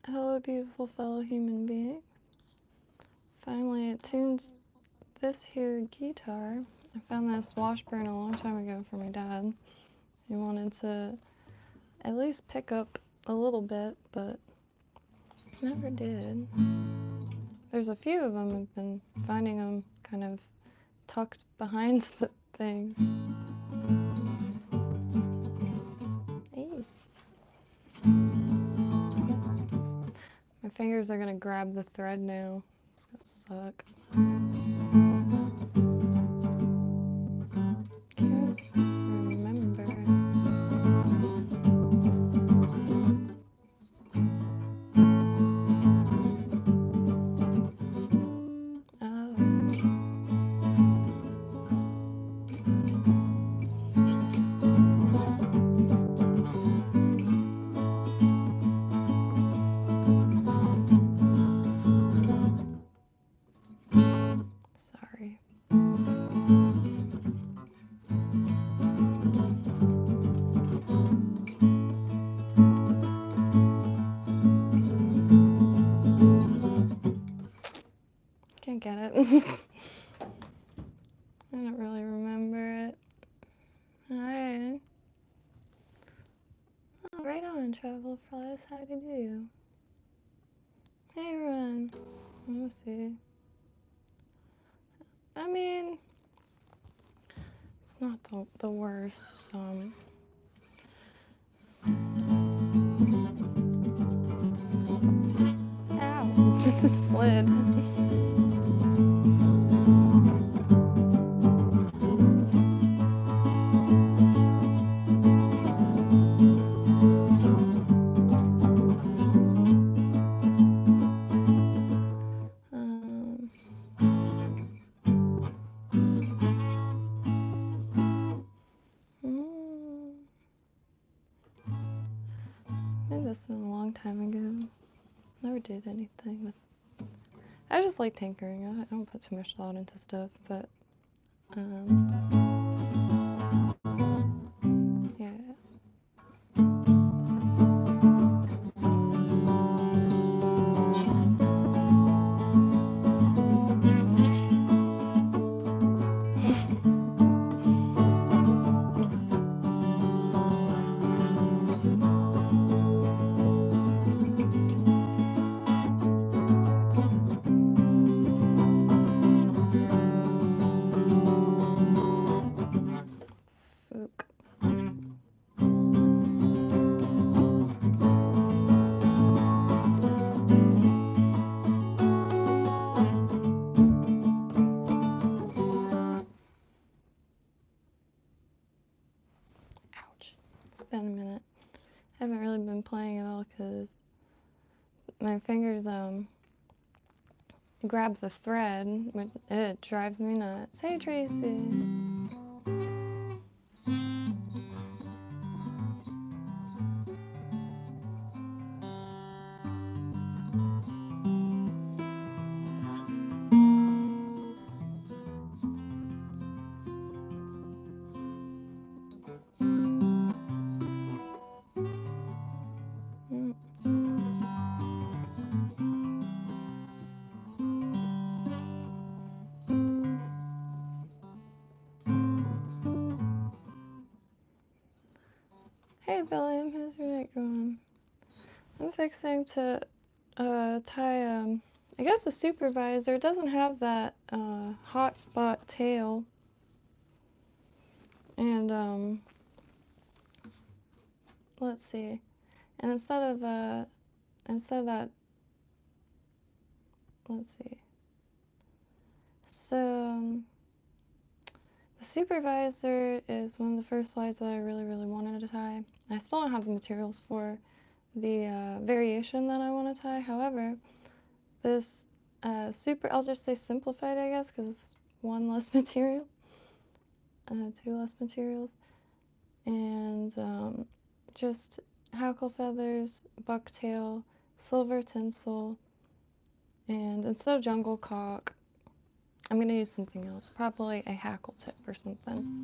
Hello, beautiful fellow human beings. Finally, it tunes this here guitar. I found this Washburn a long time ago for my dad. He wanted to at least pick up a little bit, but never did. There's a few of them. I've been finding them kind of tucked behind the things. Hey. My fingers are gonna grab the thread now. It's gonna suck. Can't remember. Oh. Sorry. Can't get it. I don't really remember it. Alright. Oh, right on, Travel Flies. How do you do? Hey, everyone. Let's see. I mean, it's not the worst. Ow. Just slid. Maybe this was a long time ago. Never did anything with. I just like tinkering. I don't put too much thought into stuff, but yeah. It's been a minute. I haven't really been playing at all because my fingers grab the thread, but it drives me nuts. Hey, Tracy. Hey, Billy, how's your night going? I'm fixing to tie, I guess the supervisor doesn't have that hotspot tail. And, let's see. And instead of that, let's see. So, the supervisor is one of the first flies that I really, really wanted to tie. I still don't have the materials for the variation that I want to tie. However, this I'll just say simplified, I guess, because it's one less material, two less materials, and just hackle feathers, bucktail, silver tinsel, and instead of jungle cock, I'm going to use something else, probably a hackle tip or something.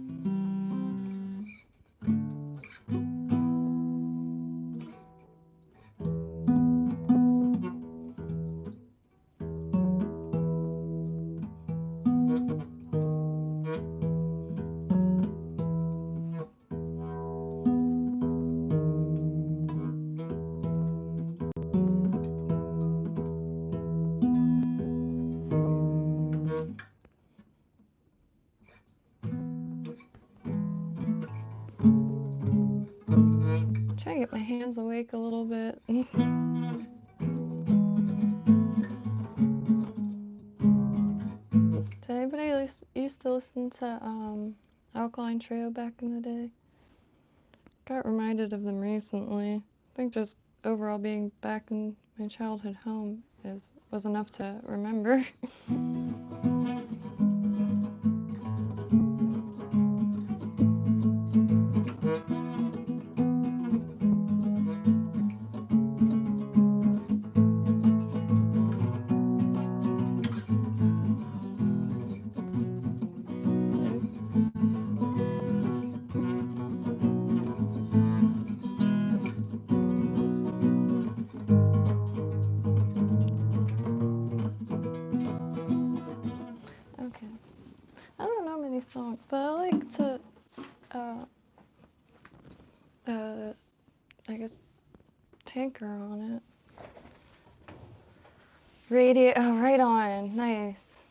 hands awake a little bit. Did anybody used to listen to Alkaline Trio back in the day? Got reminded of them recently. I think just overall being back in my childhood home was enough to remember. Okay. I don't know many songs, but I like to, I guess, tinker on it. Radio, oh, right on, nice.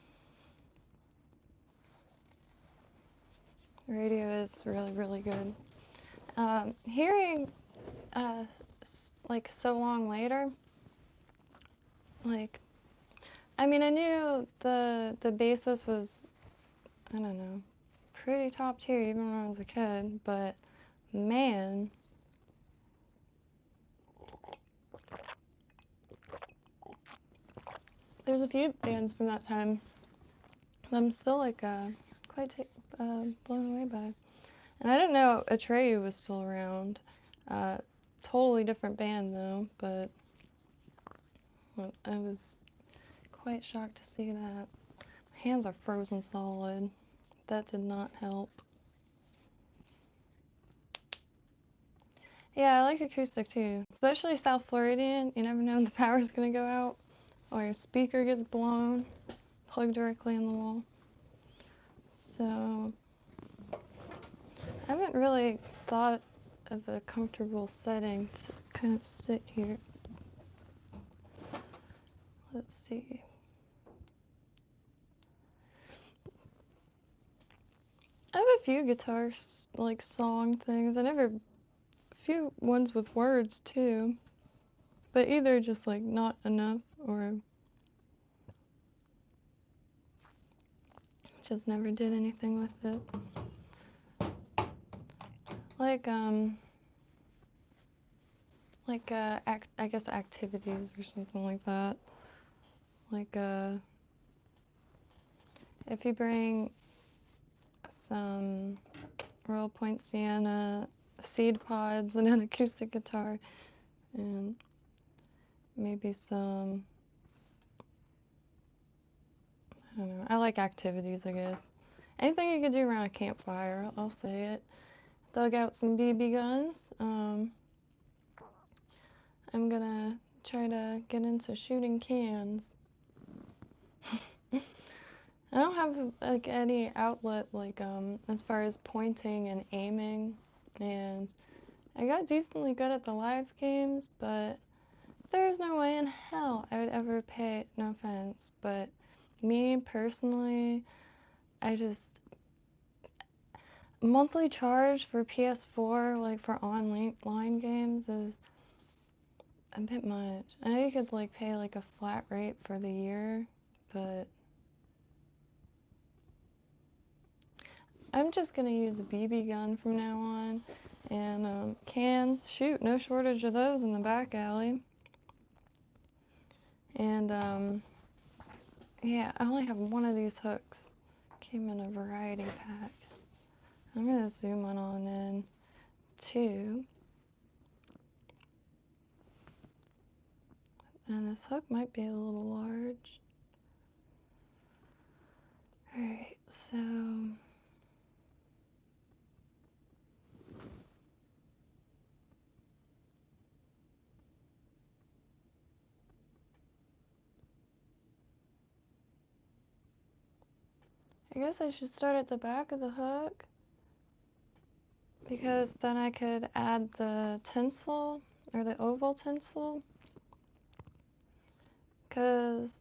Radio is really, really good. Hearing, like, So Long Later, like, I mean, I knew the bassist was, I don't know, pretty top tier even when I was a kid, but man, there's a few bands from that time that I'm still like quite blown away by. And I didn't know Atreyu was still around. Totally different band though, but I was quite shocked to see that. My hands are frozen solid. That did not help. Yeah, I like acoustic too, especially South Floridian. You never know when the power's gonna go out or your speaker gets blown, plugged directly in the wall. So I haven't really thought of a comfortable setting to kind of sit here. Let's see. I have a few guitars, like song things. A few ones with words too, but either just like not enough or just never did anything with it. I guess activities or something like that. Like if you bring some Royal Point Sienna seed pods and an acoustic guitar and maybe some, I don't know, I like activities, I guess. Anything you could do around a campfire, I'll say it. Dug out some BB guns. I'm gonna try to get into shooting cans. I don't have like any outlet like as far as pointing and aiming, and I got decently good at the live games, but there's no way in hell I would ever pay, no offense, but me personally, monthly charge for PS4, like for online games, is a bit much. I know you could like pay like a flat rate for the year, but I'm just gonna use a BB gun from now on, and cans, shoot, no shortage of those in the back alley. And yeah, I only have one of these hooks. Came in a variety pack. I'm gonna zoom on in two. And this hook might be a little large. Alright, so I guess I should start at the back of the hook, because then I could add the tinsel, or the oval tinsel, because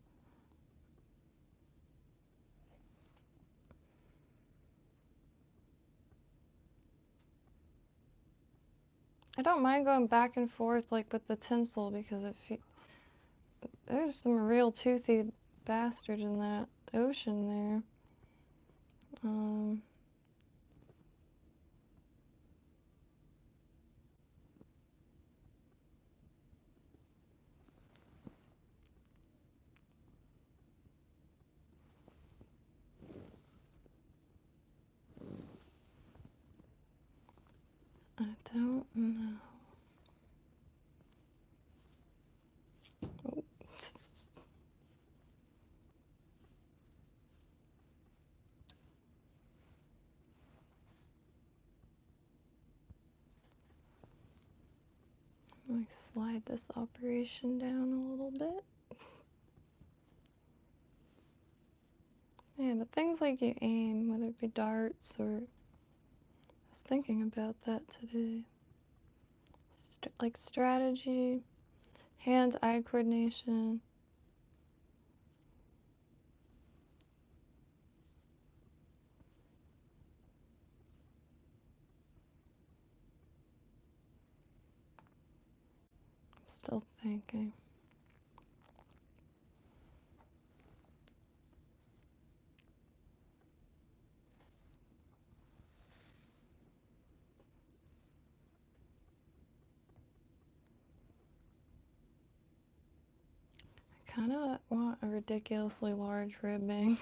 I don't mind going back and forth like with the tinsel because there's some real toothy bastard in that ocean there. I don't know. Oh. Let me slide this operation down a little bit. Yeah, but things like you aim, whether it be darts or... I was thinking about that today. Like strategy, hand-eye coordination. I'm still thinking. I kind of want a ridiculously large ribbing.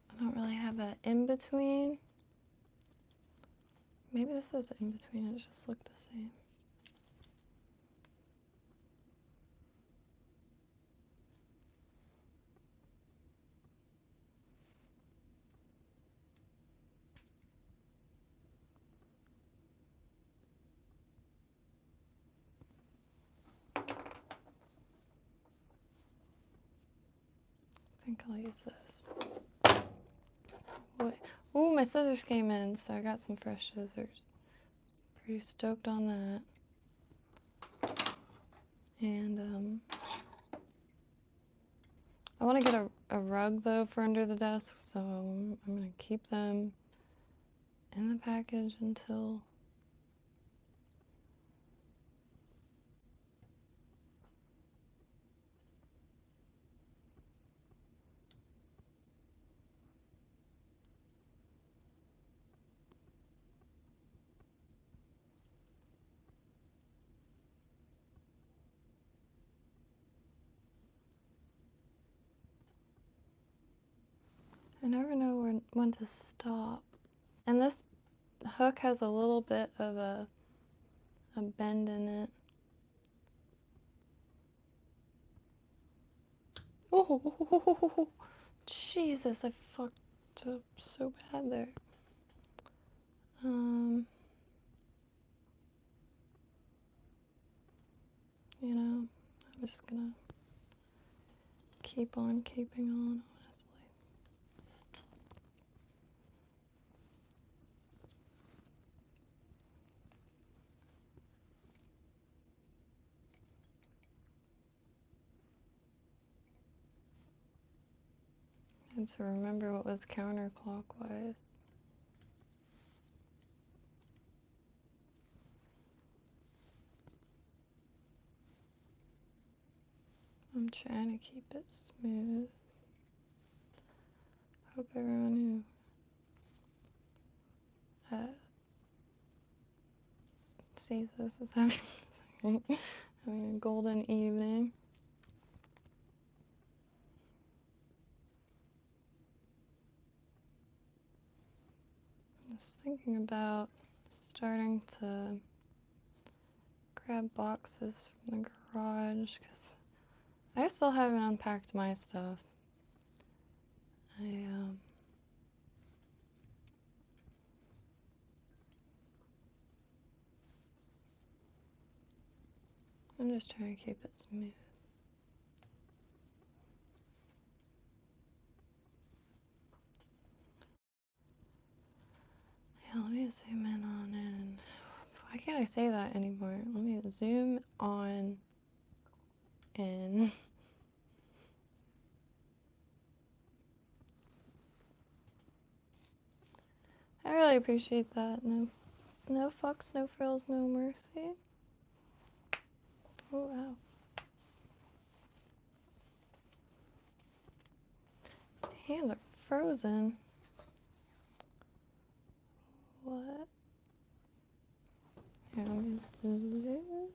I don't really have an in-between. Maybe this is in between, it just looked the same. I think I'll use this. Wait. Oh, my scissors came in, so I got some fresh scissors. Pretty stoked on that. And I want to get a rug though for under the desk, so I'm going to keep them in the package until I never know when to stop. And this hook has a little bit of a bend in it. Oh, Jesus, I fucked up so bad there. You know, I'm just gonna keep on keeping on, honestly. And to remember what was counterclockwise. I'm trying to keep it smooth. Hope everyone who sees this is having a golden evening. I was thinking about starting to grab boxes from the garage because I still haven't unpacked my stuff. I'm just trying to keep it smooth. Yeah, let me zoom in on it. Why can't I say that anymore? Let me zoom on in. I really appreciate that. No fucks, no frills, no mercy. Oh wow. Hands are frozen. What? Here, let me zoom.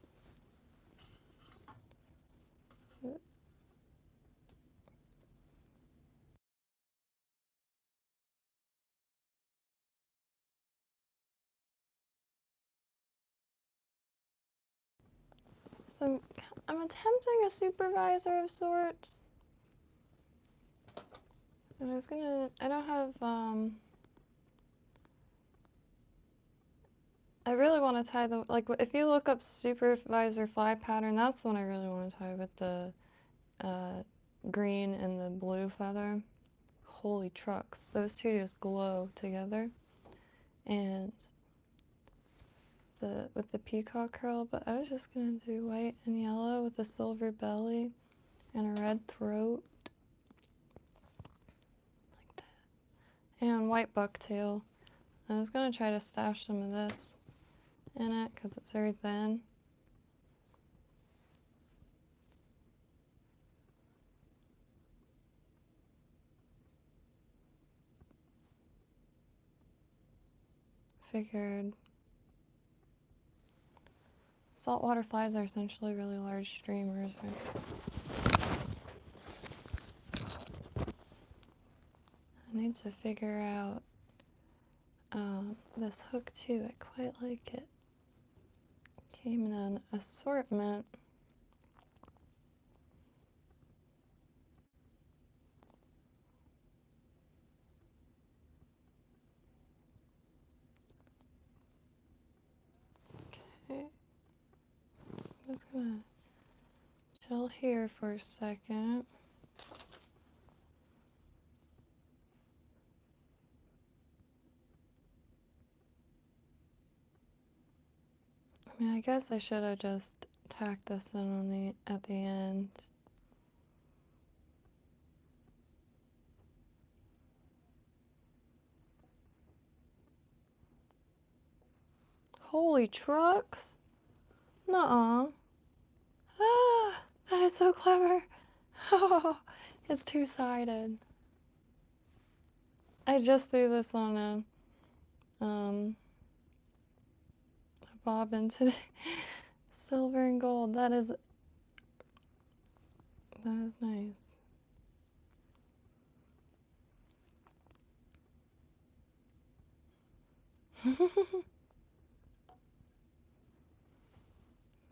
So I'm attempting a supervisor of sorts. And I don't have, I really want to tie like, if you look up supervisor fly pattern, that's the one I really want to tie with the green and the blue feather. Holy trucks, those two just glow together. And with the peacock curl, but I was just gonna do white and yellow with a silver belly and a red throat, like that, and white bucktail. I was gonna try to stash some of this in it because it's very thin. Figured saltwater flies are essentially really large streamers, right? I need to figure out this hook too. I quite like it. Came in an assortment. Okay, so I'm just gonna chill here for a second. I mean, I guess I should have just tacked this in on at the end. Holy trucks! Nuh-uh. Ah, that is so clever. Oh, it's two-sided. I just threw this on a bobbin today. Silver and gold. That is nice.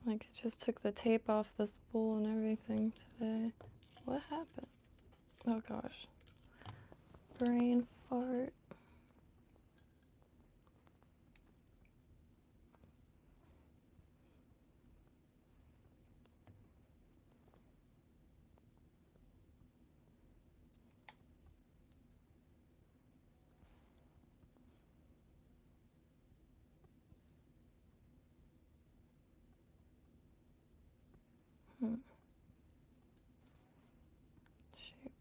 Like, I just took the tape off the spool and everything today. What happened? Oh gosh. Brain fart. Hmm. Shoot.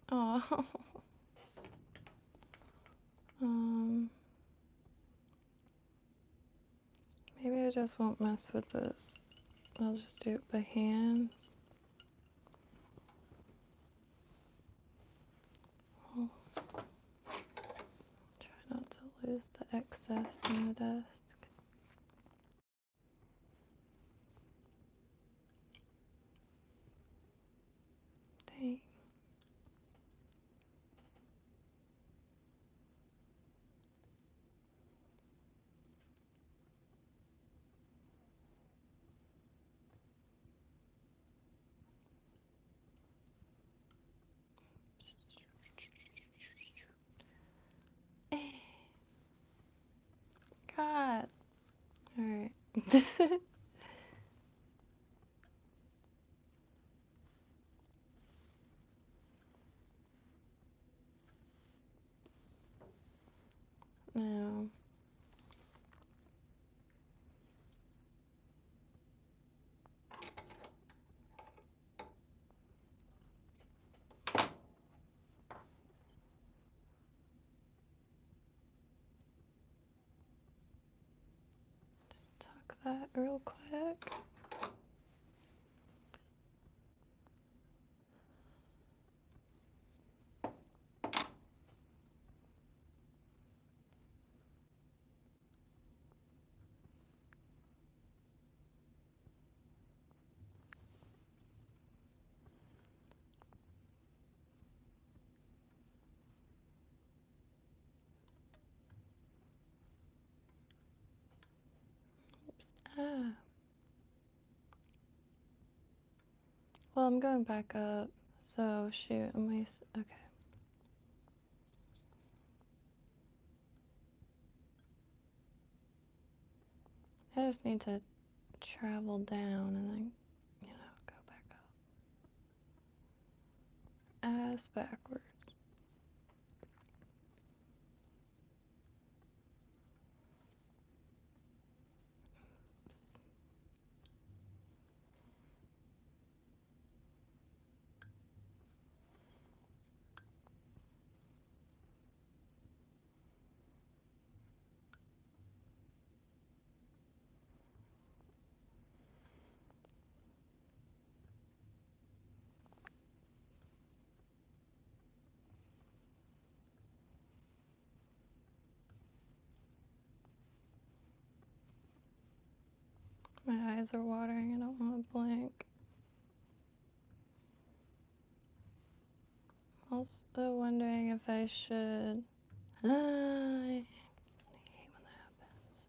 Oh. Maybe I just won't mess with this. I'll just do it by hand. Oh, try not to lose the excess on the desk. Dang. God. Alright. Now, that real quick. Oops. Ah. Well, I'm going back up. So, shoot, okay. I just need to travel down and then, go back up. Ass backwards. Oops. My eyes are watering. I don't want to blink. Also wondering if I should. I hate when that happens.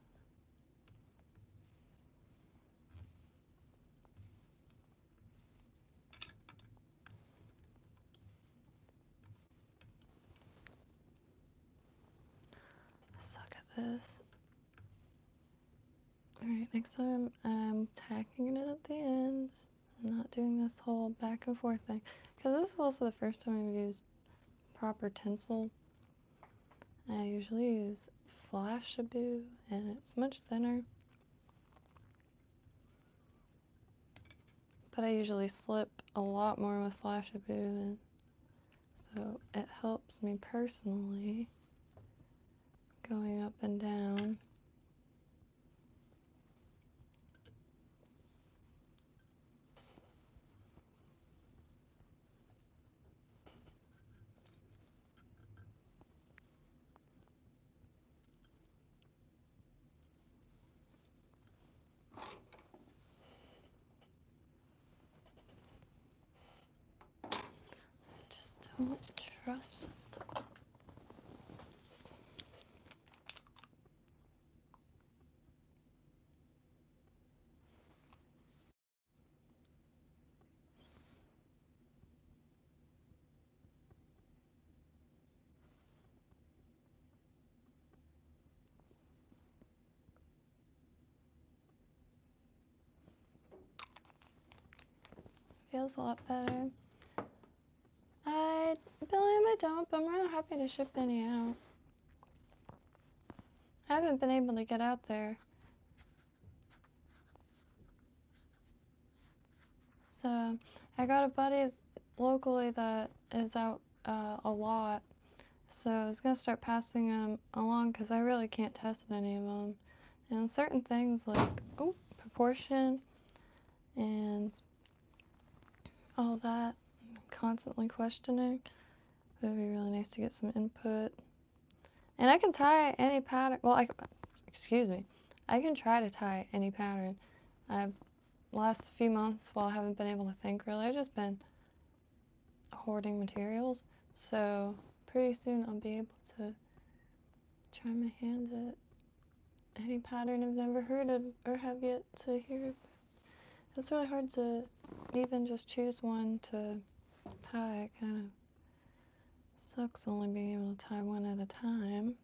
I suck at this. Alright, next time I'm tacking it at the ends. I'm not doing this whole back and forth thing. Because this is also the first time I've used proper tinsel. I usually use Flashaboo, and it's much thinner. But I usually slip a lot more with Flashaboo, and so it helps me personally going up and down. Just don't trust this stuff. Feels a lot better. I don't, but I'm really happy to ship any out. I haven't been able to get out there. So I got a buddy locally that is out a lot. So I was going to start passing them along because I really can't test any of them. And certain things like proportion and all that, I'm constantly questioning. It would be really nice to get some input. And I can tie any pattern. Well, excuse me. I can try to tie any pattern. Last few months, while I haven't been able to think really, I've just been hoarding materials. So pretty soon I'll be able to try my hand at any pattern I've never heard of or have yet to hear. It's really hard to even just choose one to tie. It kind of sucks only being able to tie one at a time.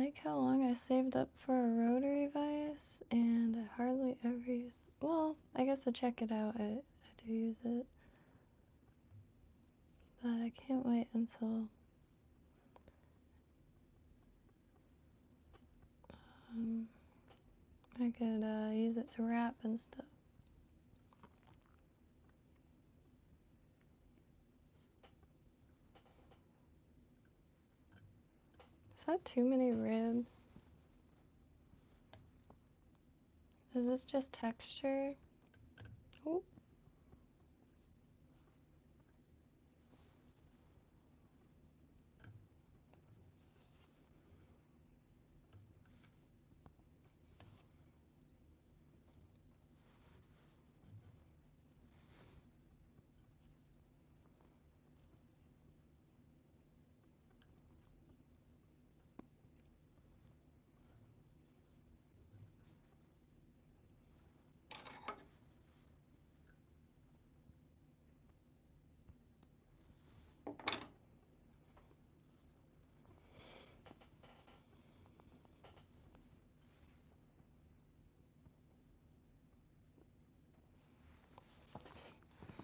like how long I saved up for a rotary vise, and I hardly ever use it. Well, I guess to check it out, I do use it. But I can't wait until I could use it to wrap and stuff. Is that too many ribs? Is this just texture? Oh.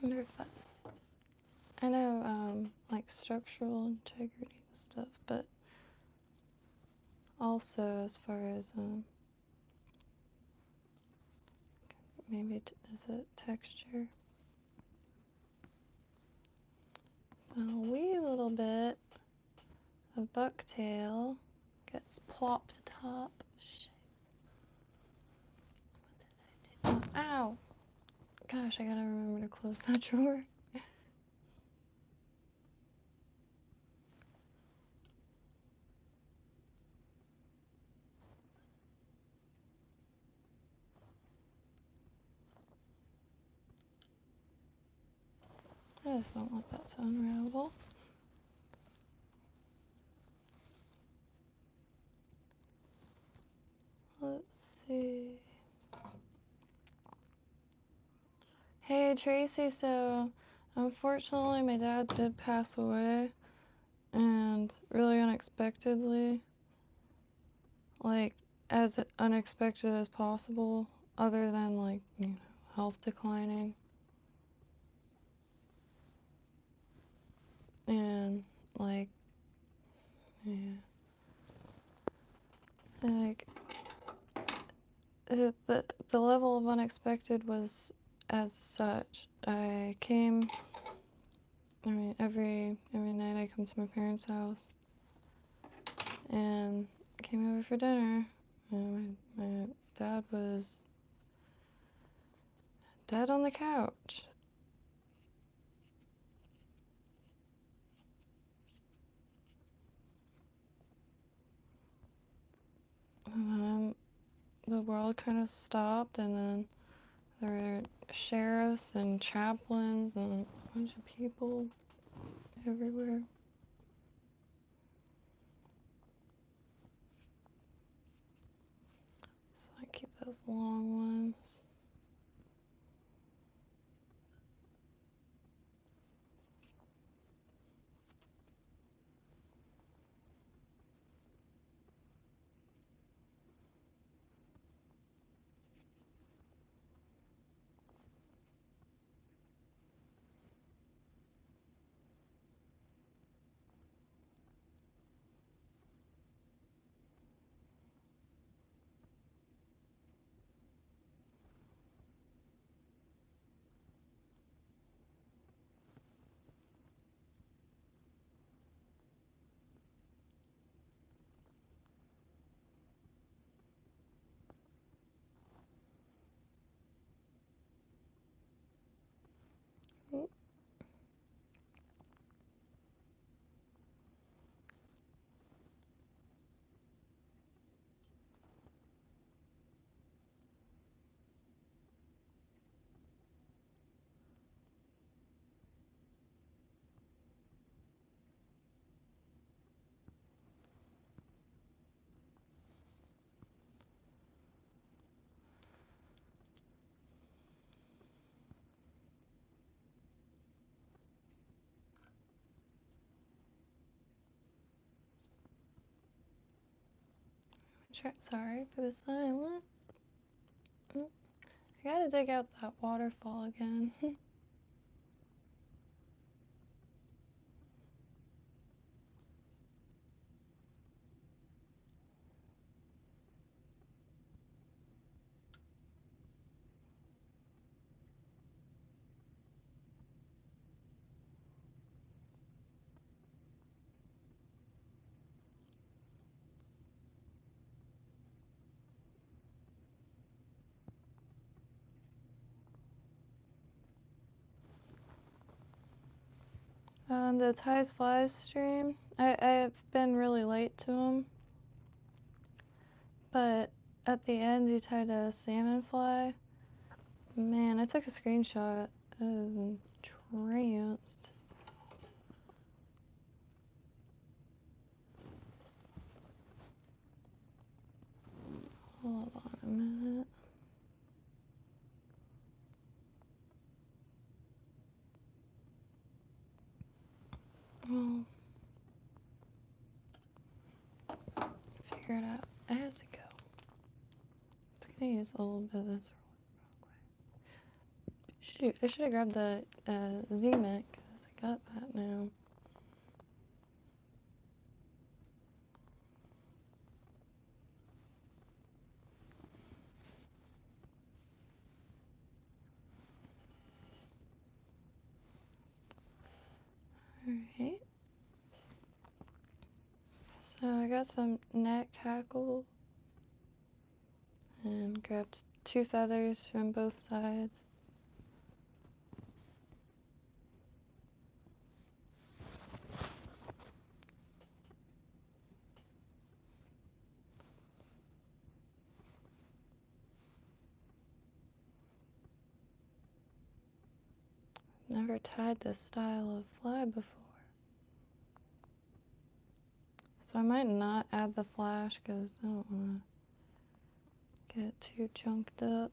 I wonder if that's, I know like structural integrity and stuff, but also as far as maybe is it texture? So a wee little bit of bucktail gets plopped atop. Shit. What did I do? Ow! Gosh, I gotta remember to close that drawer. I just don't want that to unravel. Let's see. Hey Tracy, so unfortunately my dad did pass away, and really unexpectedly, like as unexpected as possible, other than like, you know, health declining. And like, yeah, like the level of unexpected was as such. I came, I mean, every night I come to my parents' house, and I came over for dinner, and my dad was dead on the couch. The world kind of stopped, and then there were sheriffs and chaplains and a bunch of people everywhere. So I keep those long ones. Sorry for the silence. I gotta dig out that waterfall again. The Hise Flies stream, I've been really late to him, but at the end he tied a salmon fly. Man, I took a screenshot. I was tranced. Hold on a minute. Well, figure it out as I go. I'm gonna use a little bit of this real quick. Shoot, I should have grabbed the Z-Mic, because I got that now. Alright. So I got some neck hackle and grabbed 2 feathers from both sides. Never tied this style of fly before. So I might not add the flash because I don't want to get too chunked up.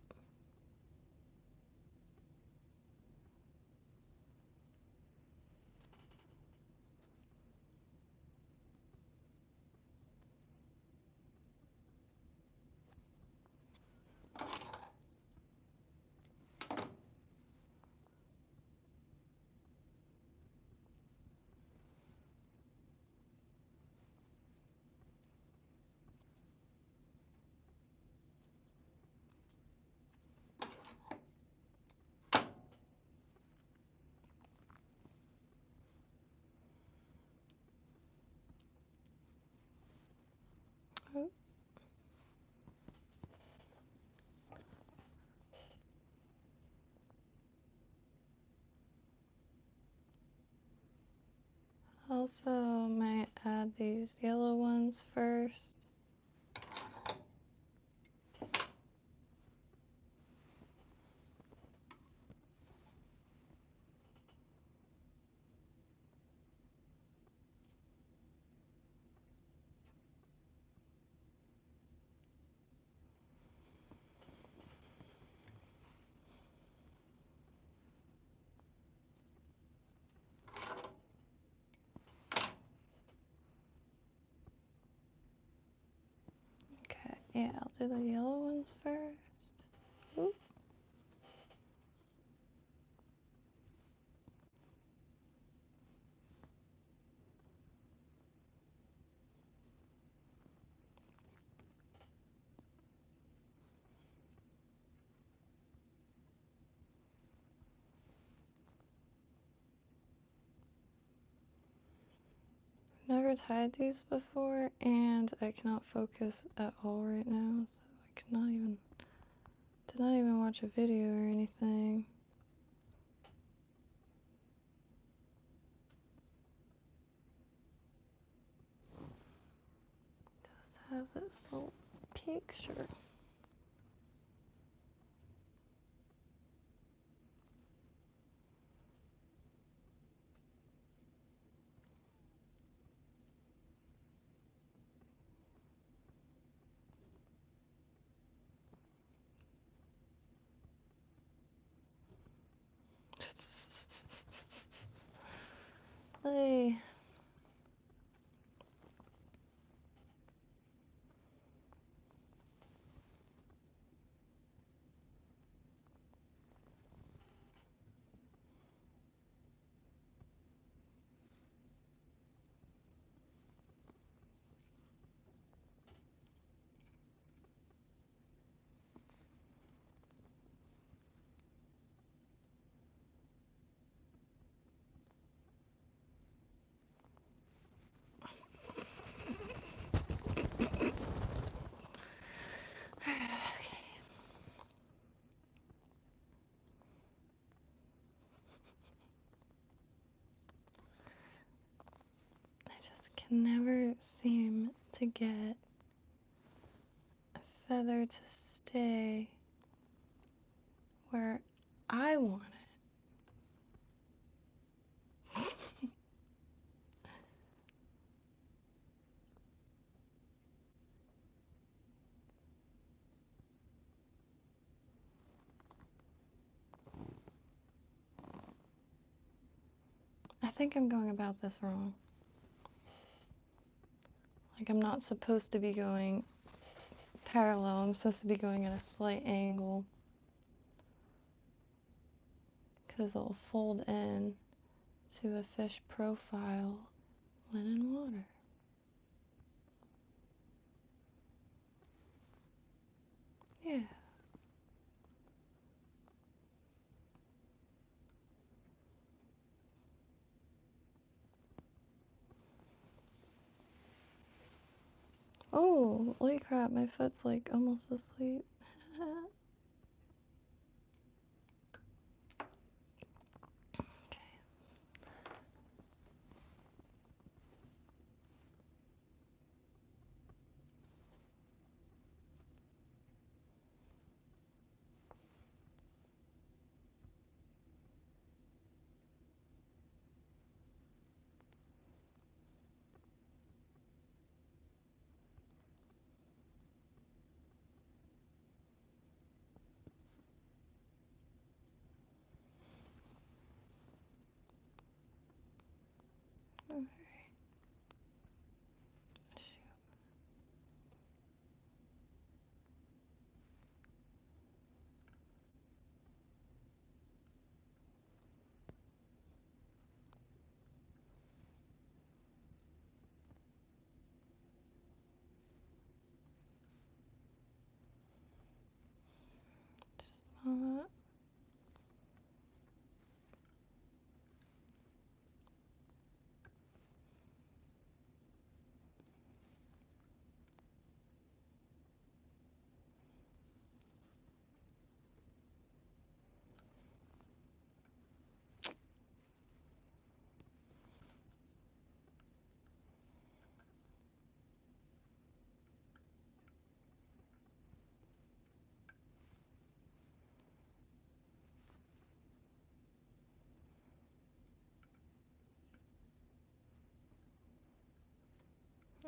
Oh. Also might add these yellow ones first. Okay, yeah, I'll do the yellow ones first. Oop. Never tied these before, and I cannot focus at all right now, so I did not even watch a video or anything. Just have this little picture. Hey. can never seem to get a feather to stay where I want it. I think I'm going about this wrong. Like, I'm not supposed to be going parallel. I'm supposed to be going at a slight angle because it'll fold in to a fish profile when in water. Yeah. Oh, holy crap, my foot's like almost asleep. Just smell that.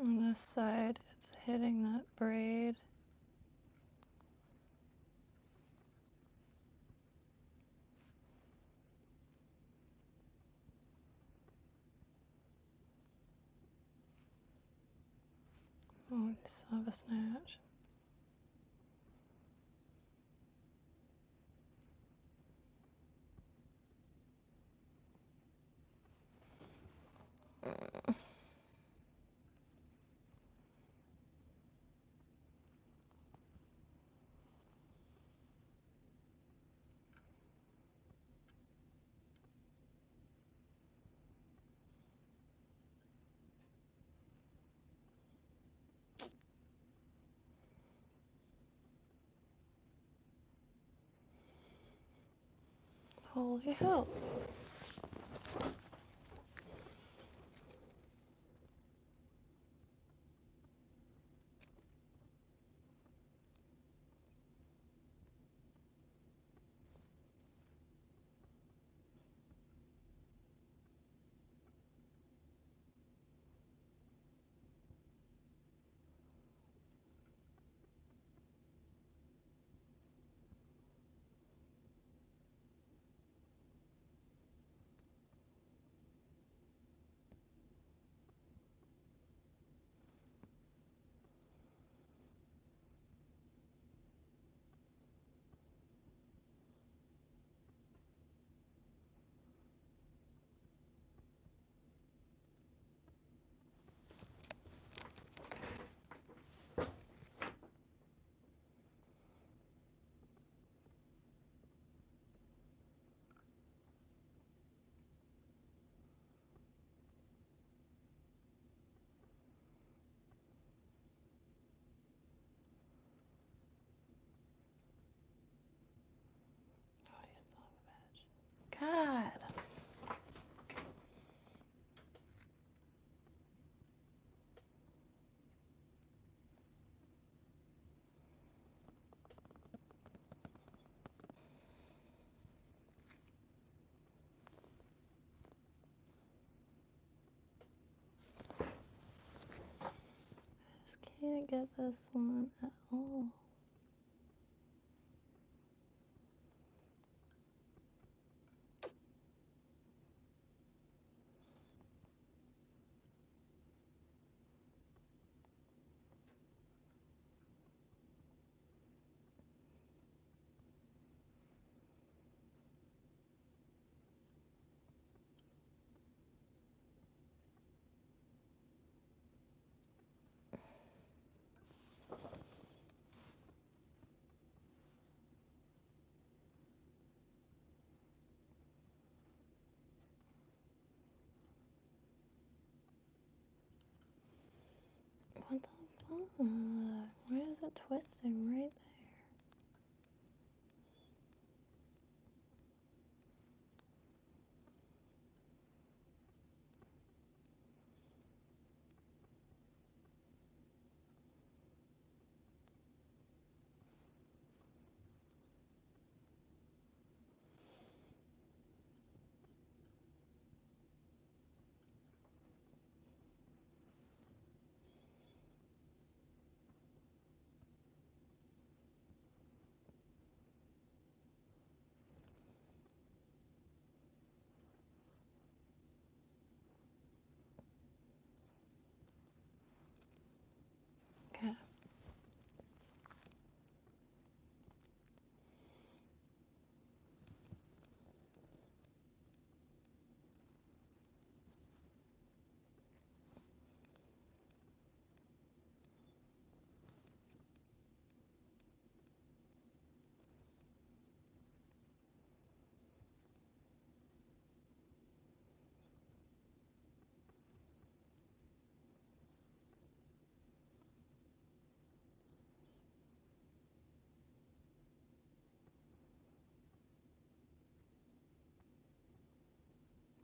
On this side, it's hitting that braid. Oh, we still have a snatch. Holy hell. Can't get this one at all. What the fuck? Why is it twisting right there? Okay.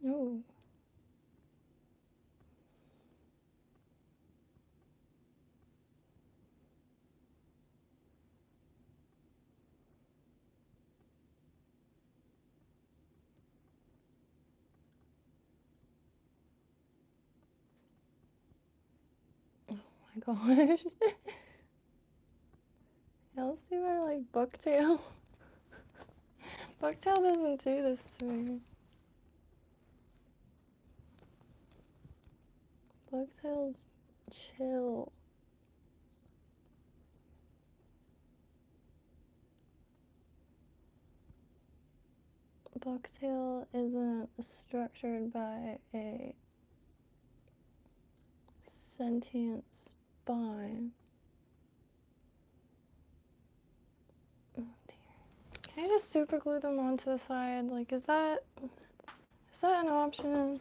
Oh. Oh my gosh. Yeah, let's see why I like Bucktail. Bucktail doesn't do this to me. Bucktail's chill. Bucktail isn't structured by a sentient spine. Oh dear. Can I just super glue them onto the side? Like, is that an option?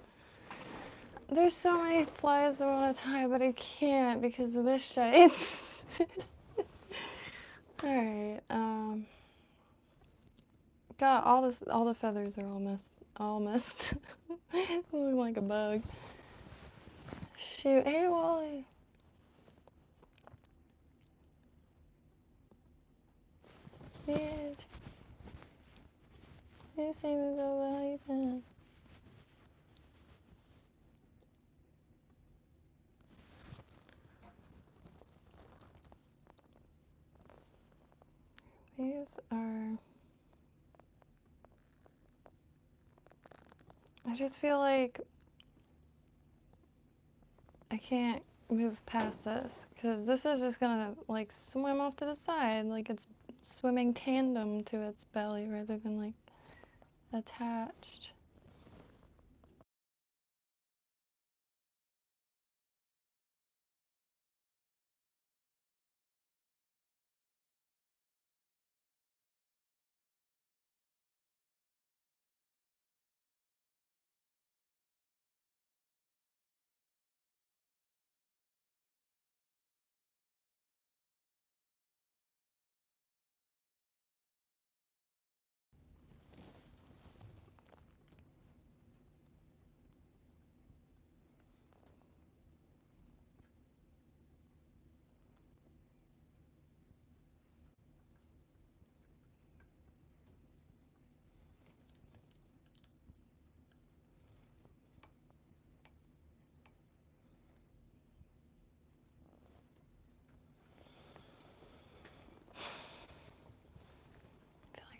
There's so many flies I want to tie, but I can't because of this shit. Alright, God, all the feathers are all messed. Looking like a bug. Shoot, hey Wally. Bitch. Hey Simon Boba, how you been? These are... I just feel like I can't move past this because this is just gonna like swim off to the side like it's swimming tandem to its belly rather than like attached.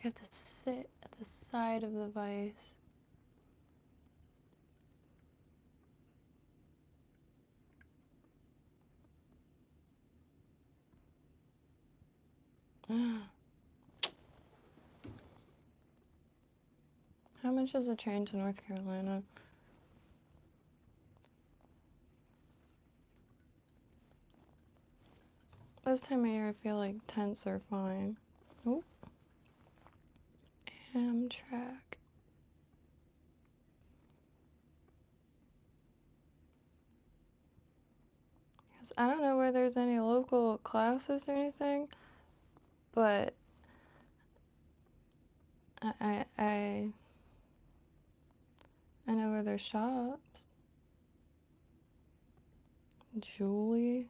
I have to sit at the side of the vise. How much is a train to North Carolina? This time of year, I feel like tents are fine. Oh, Amtrak. I don't know where there's any local classes or anything, but I know where there's shops. Julie.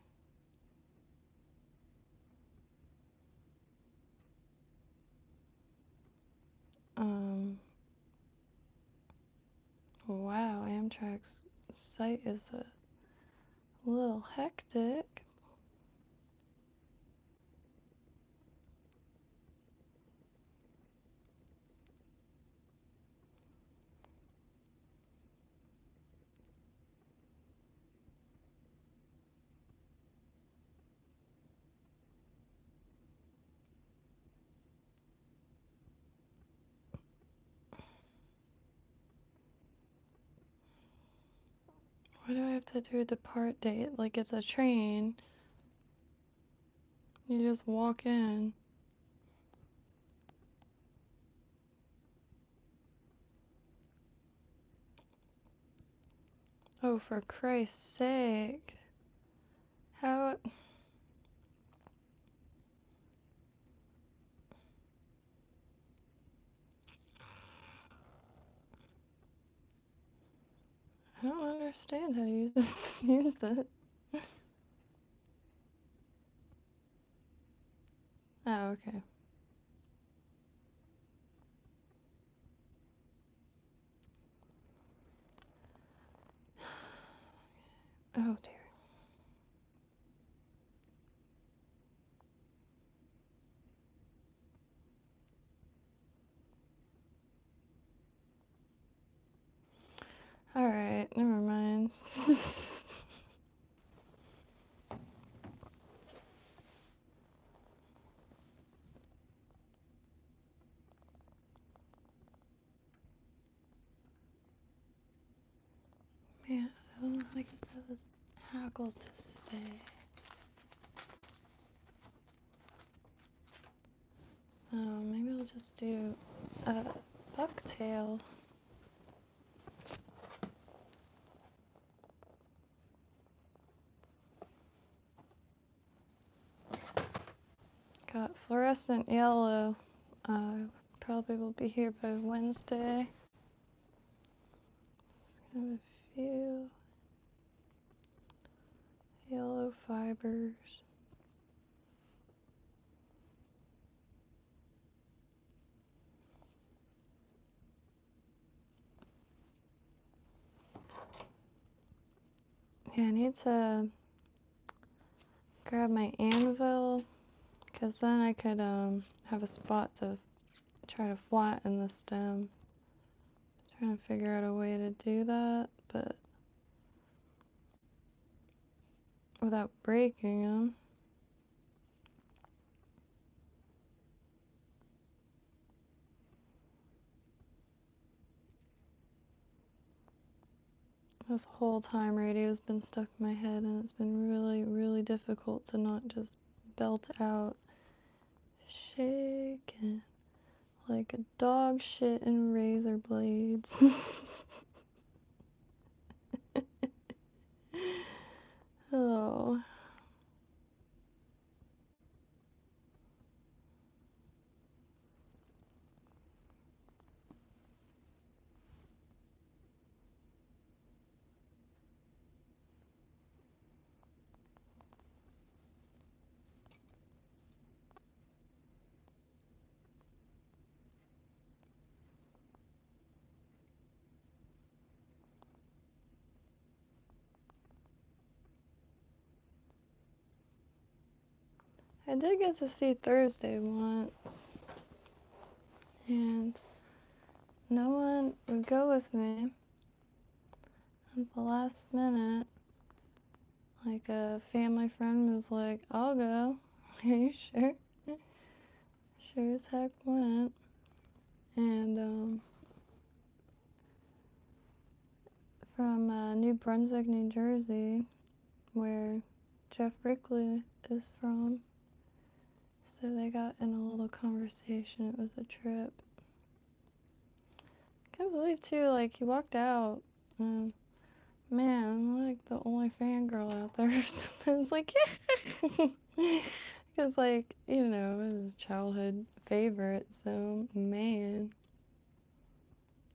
Wow, Amtrak's site is a little hectic. Why do I have to do a depart date? Like it's a train. You just walk in. Oh, for Christ's sake. How? I don't understand how to use this. Use that. Oh, okay. Oh dear. Alright, never mind. Man, I don't know how to get those hackles to stay. So maybe I'll just do a bucktail. Got fluorescent yellow. Probably will be here by Wednesday. Have a few yellow fibers. Yeah, I need to grab my anvil, because then I could have a spot to try to flatten the stems. Trying to figure out a way to do that, but without breaking them. This whole time radio's been stuck in my head, and it's been really, really difficult to not just belt out shaking like a dog shit in razor blades. Oh. I did get to see Thursday once. and no one would go with me. At the last minute, like a family friend was like, I'll go. Are you sure? Sure as heck went. And from New Brunswick, New Jersey, where Jeff Rickley is from. So they got in a little conversation. It was a trip. I can't believe too, like he walked out. Man, I'm like the only fangirl out there. So it's like, yeah. Because like, you know, it was a childhood favorite. So man,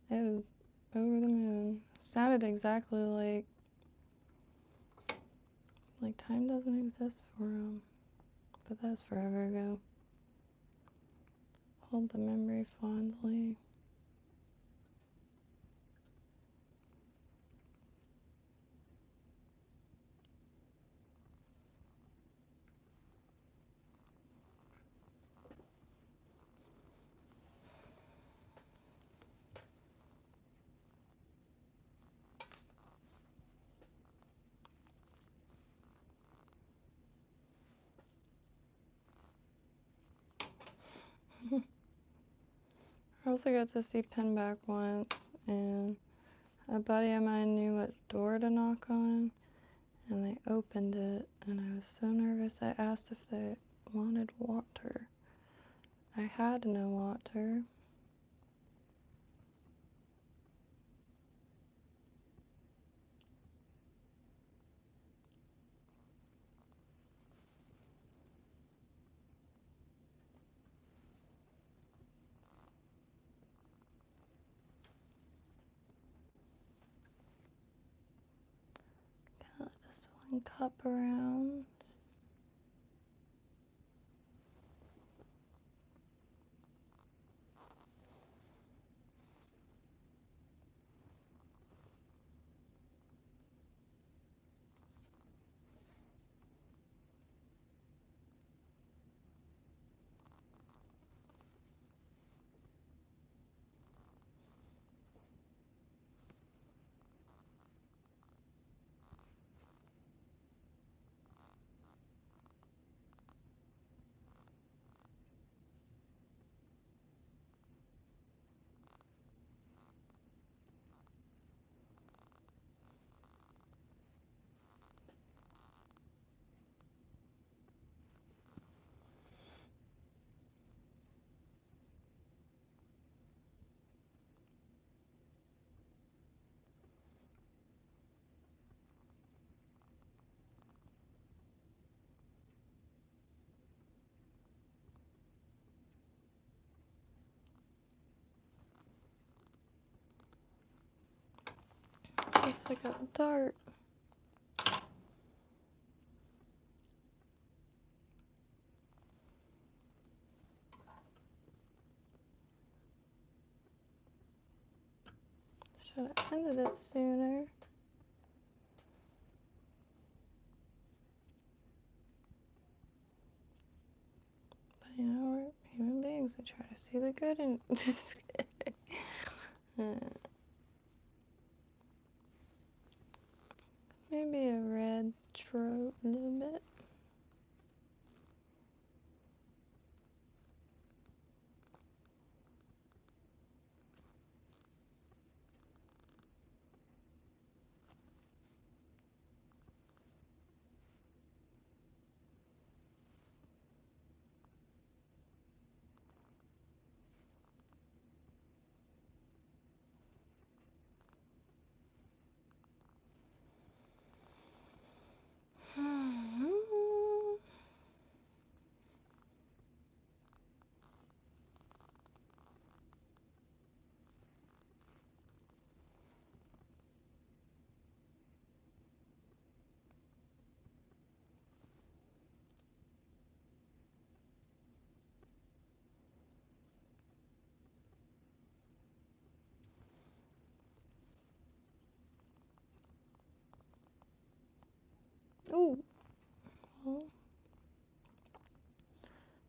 it was over the moon. Sounded exactly like time doesn't exist for him. But that was forever ago. Hold the memory fondly. I also got to see Pinback once, and a buddy of mine knew what door to knock on, and they opened it, and I was so nervous I asked if they wanted water. I had no water. Got this one cup around. Looks like a dart. Should have ended it sooner. But you know, we're human beings. We try to see the good in just maybe a red trout a little bit. Ooh. Well,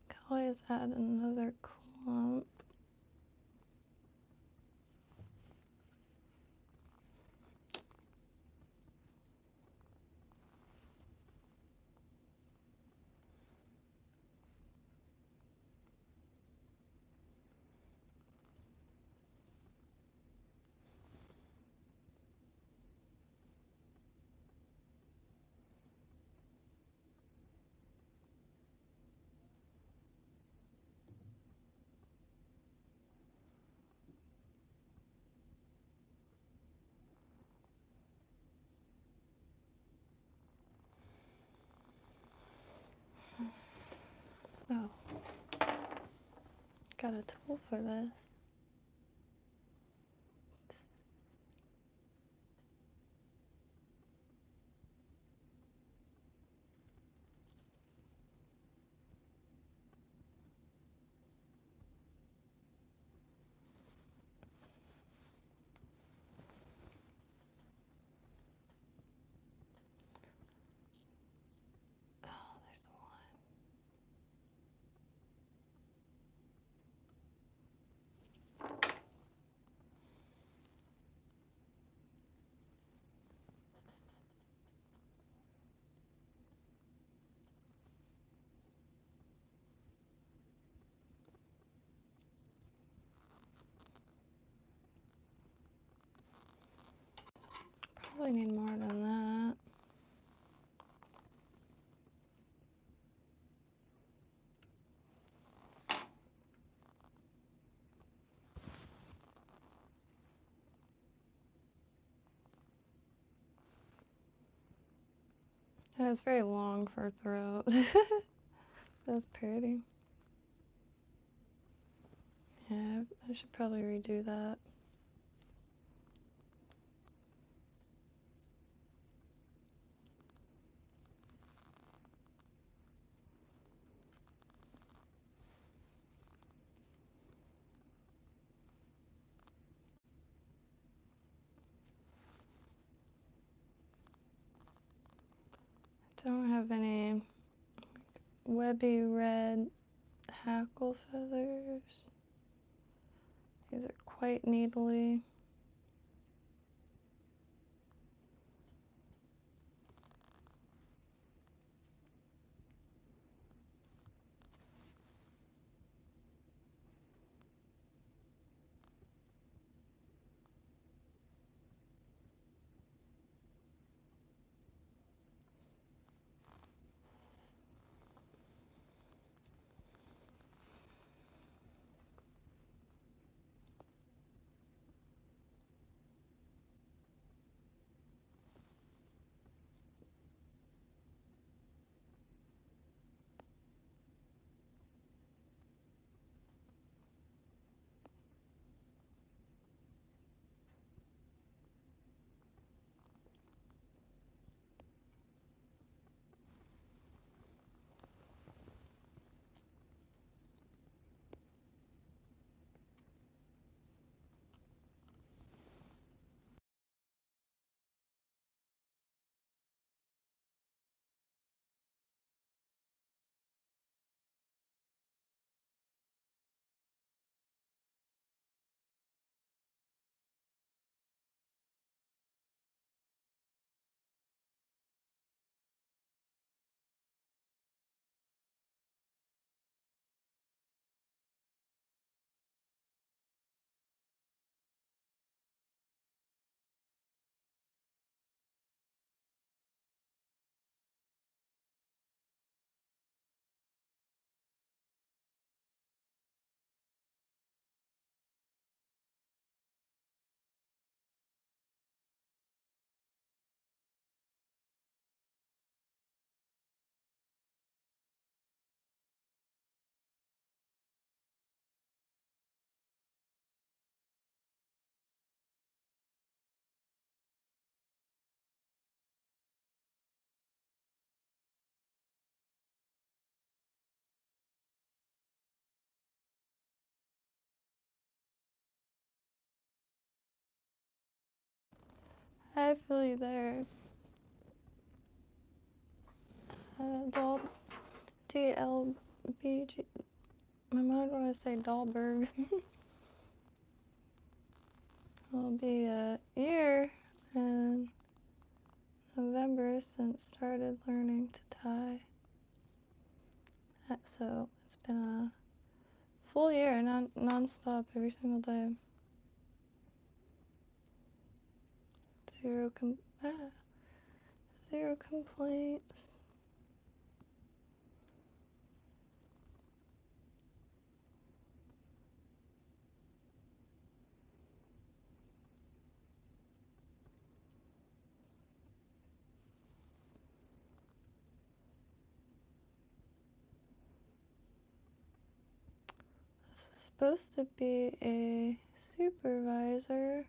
Kelly has had another clump. Oh, got a tool for this. Oh, there's one. Probably need more than that. And it's very long for a throat. That's pretty. Yeah, I should probably redo that. Don't have any webby red hackle feathers. These are quite needly. I feel you there. DLBG. My mind want to say Dahlberg. It'll be a year in November since started learning to tie. So it's been a full year, non-stop every single day. Zero complaints. supposed to be a supervisor.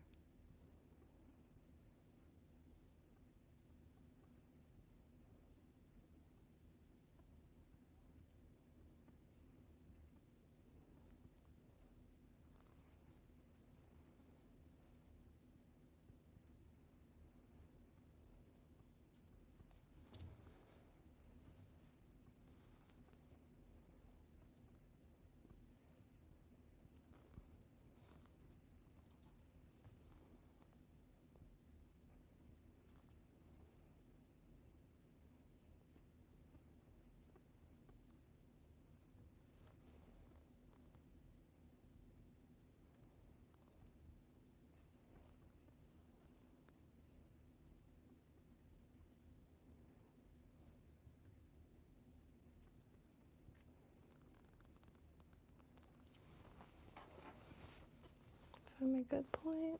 From a good point.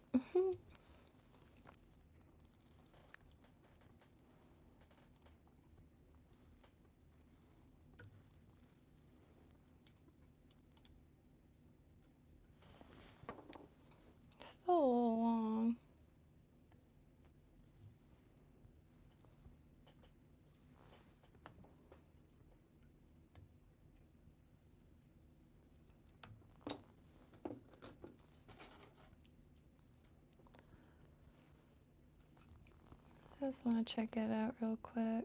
Still a little long. Just want to check it out real quick.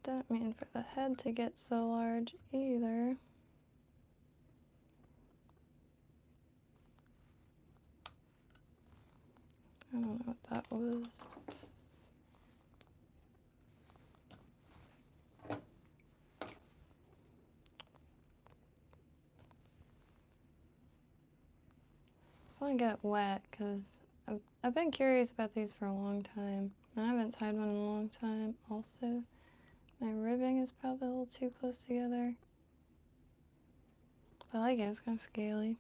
Didn't mean for the head to get so large either. I don't know what that was. Just want to get it wet because I've been curious about these for a long time. And I haven't tied one in a long time also. My ribbing is probably a little too close together. But I like it, it's kind of scaly.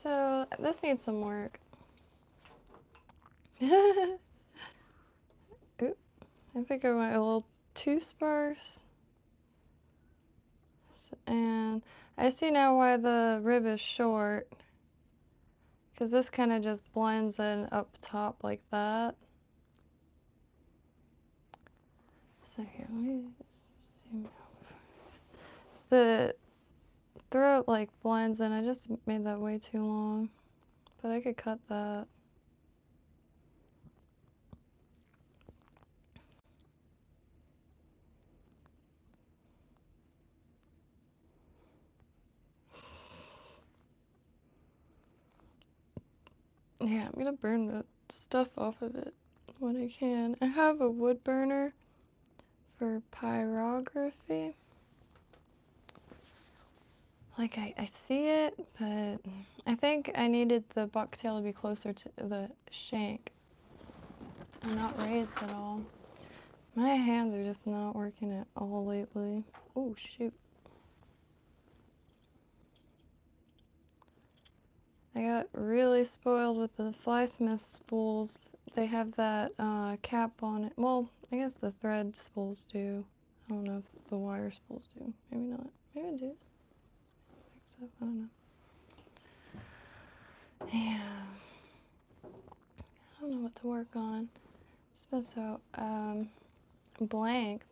So this needs some work. Oop, I think I went a little too sparse. And I see now why the rib is short. Because this kind of just blends in up top like that. So here, let me zoom out. The throat like blends in. I just made that way too long. But I could cut that. Yeah, I'm gonna burn the stuff off of it when I can. I have a wood burner for pyrography. Like, I see it, but I think I needed the bucktail to be closer to the shank and not raised at all. My hands are just not working at all lately. Oh, shoot. I got really spoiled with the Flysmith spools. They have that cap on it. Well, I guess the thread spools do. I don't know if the wire spools do. Maybe not. Maybe I do. I think so. I don't know. Yeah. I don't know what to work on. It's been so blank.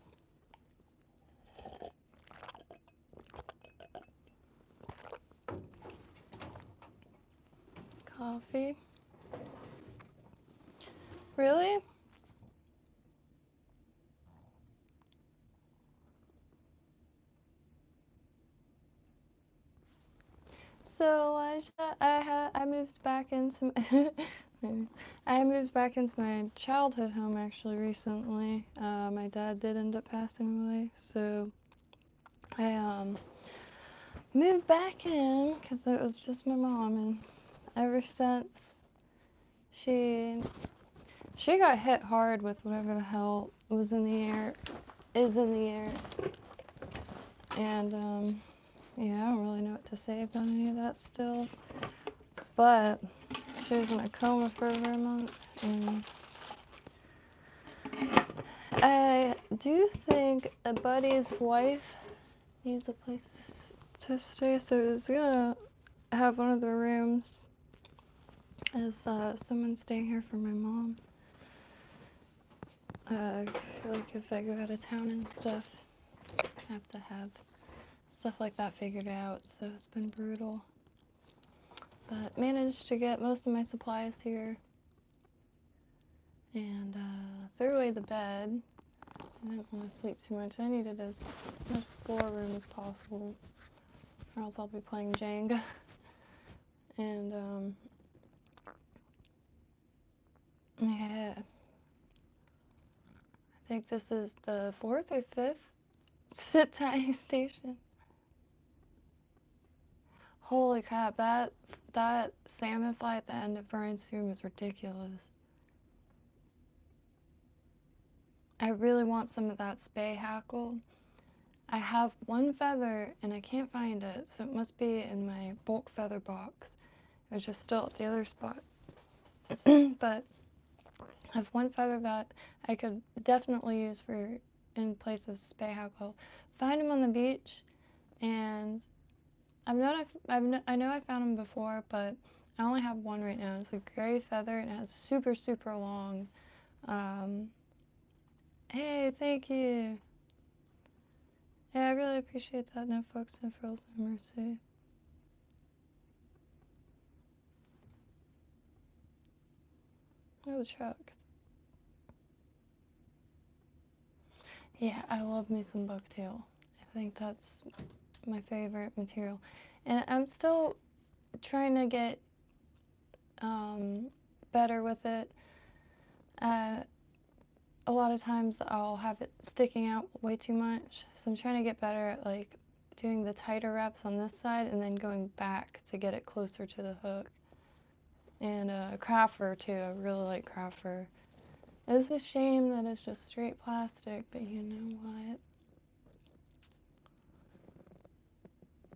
Coffee. Really? So Elijah, I moved back into I moved back into my childhood home actually recently. My dad did end up passing away, so I moved back in because it was just my mom, and ever since she got hit hard with whatever the hell was in the air, is in the air, and yeah, I don't really know what to say about any of that still, but she was in a coma for over a month, and I do think a buddy's wife needs a place to stay, so I was gonna have one of the rooms as someone staying here for my mom. I feel like if I go out of town and stuff, I have to have stuff like that figured out, so it's been brutal. But managed to get most of my supplies here, and threw away the bed. I didn't want to sleep too much. I needed as much floor room as possible, or else I'll be playing Jenga. And yeah, I think this is the 4th or 5th sit tying station. Holy crap, that salmon fly at the end of Brian's room is ridiculous. I really want some of that spay hackle. I have one feather and I can't find it, so it must be in my bulk feather box. It was just still at the other spot. But I have one feather that I could definitely use for in place of spay hackle. Find them on the beach, and I know I found them before, but I only have one right now. It's a gray feather and it has super, super long. Hey, thank you. Yeah, I really appreciate that. No folks, no frills, no mercy. Oh, shucks. Yeah, I love me some bucktail. I think that's my favorite material. And I'm still trying to get better with it. A lot of times I'll have it sticking out way too much. So I'm trying to get better at like doing the tighter reps on this side and then going back to get it closer to the hook. And craft fur too. I really like craft fur. It's a shame that it's just straight plastic, but you know what?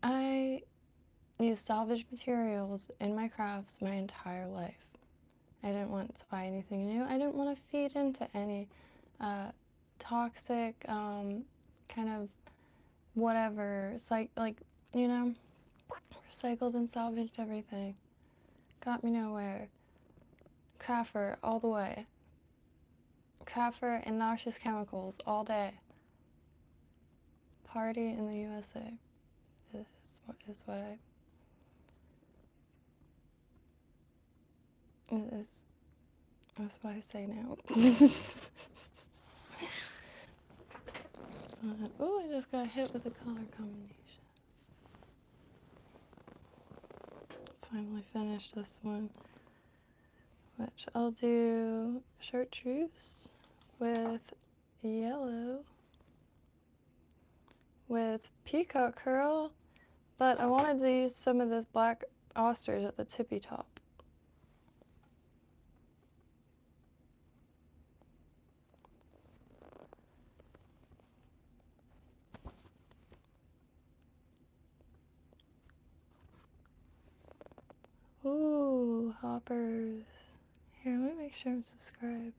I use salvage materials in my crafts my entire life. I didn't want to buy anything new. I didn't want to feed into any toxic kind of whatever. It's like, you know, recycled and salvaged everything. Got me nowhere. Craft fur all the way. Craft fur and noxious chemicals all day. Party in the USA is what I that's what I say now. Oh, I just got hit with a color combination. Finally finished this one, which I'll do chartreuse with yellow with peacock curl, but I wanted to use some of this black ostrich at the tippy top. Ooh, hoppers. Here, let me make sure I'm subscribed.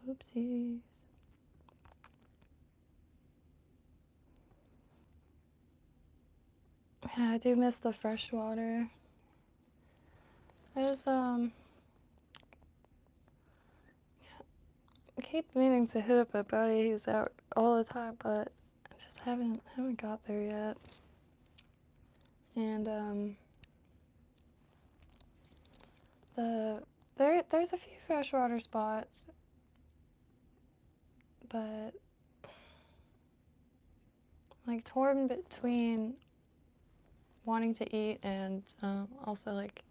Oopsies. Yeah, I do miss the fresh water. I keep meaning to hit up my buddy. He's out all the time, but I just haven't got there yet. And there's a few freshwater spots, but like torn between wanting to eat and also like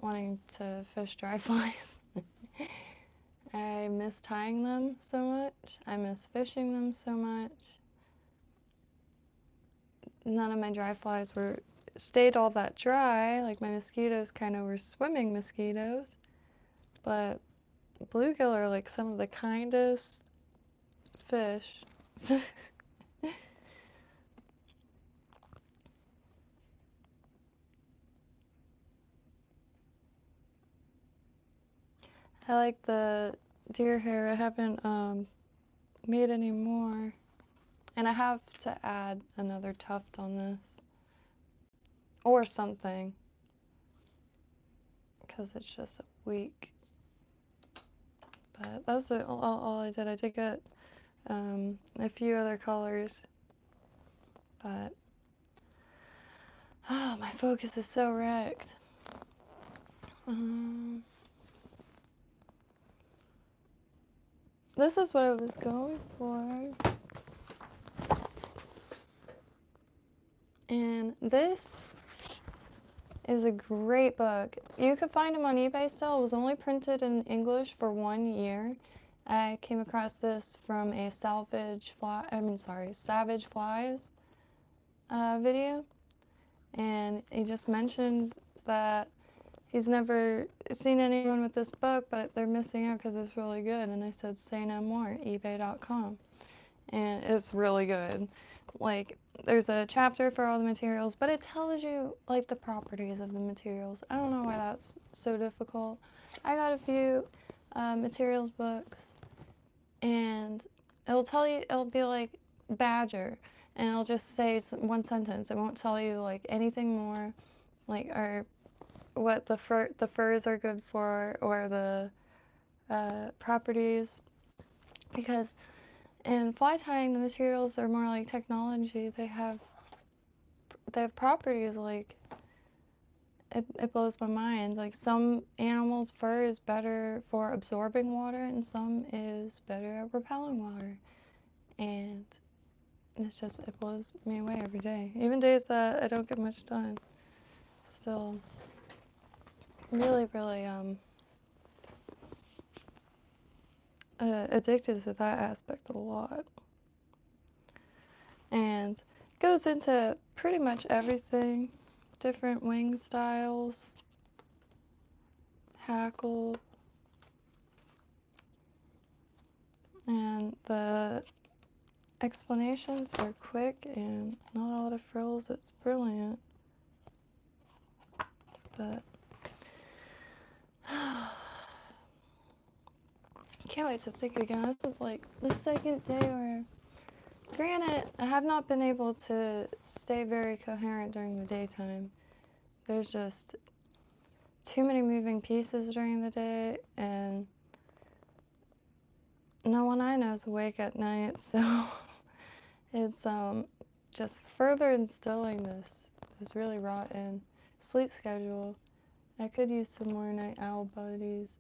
wanting to fish dry flies. I miss tying them so much. I miss fishing them so much. None of my dry flies stayed all that dry. Like my mosquitoes kind of were swimming mosquitoes, but bluegill are like some of the kindest fish. I like the deer hair. I haven't made any more, and I have to add another tuft on this or something because it's just weak. But that's all I did. I did get a few other colors, but oh, my focus is so wrecked. This is what I was going for. And this is a great book. You could find them on eBay still. It was only printed in English for 1 year. I came across this from a Savage Flies video. And he just mentioned that he's never seen anyone with this book, but they're missing out because it's really good. And I said, say no more, ebay.com. And it's really good. Like, there's a chapter for all the materials, but it tells you, like, the properties of the materials. I don't know why that's so difficult. I got a few materials books, and it'll be like badger, and it'll just say one sentence. It won't tell you, like, anything more, like, or what the furs are good for, or the properties, because in fly tying, the materials are more like technology. They have properties like it blows my mind. Like some animals' fur is better for absorbing water, and some is better at repelling water. And it blows me away every day. Even days that I don't get much done, still really, really addicted to that aspect a lot. And it goes into pretty much everything. Different wing styles, hackle, and the explanations are quick and not a lot of frills. It's brilliant. But can't wait to think again. This is like the second day where, granted, I have not been able to stay very coherent during the daytime. There's just too many moving pieces during the day, and no one I know is awake at night, so it's just further instilling this really rotten sleep schedule. I could use some more night owl buddies.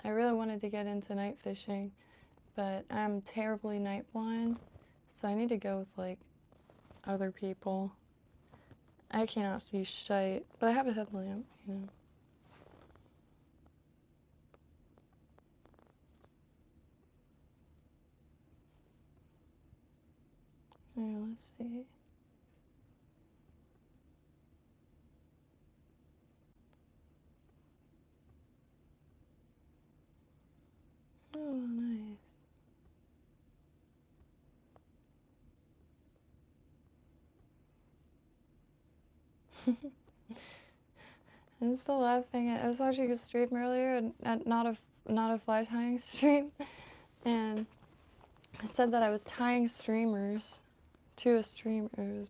I really wanted to get into night fishing, but I'm terribly night blind, so I need to go with like other people. I cannot see shite, but I have a headlamp, you know. Alright, let's see. Oh, nice. I'm still laughing. I was watching a stream earlier, and not a fly tying stream, and I said that I was tying streamers to a streamer. It was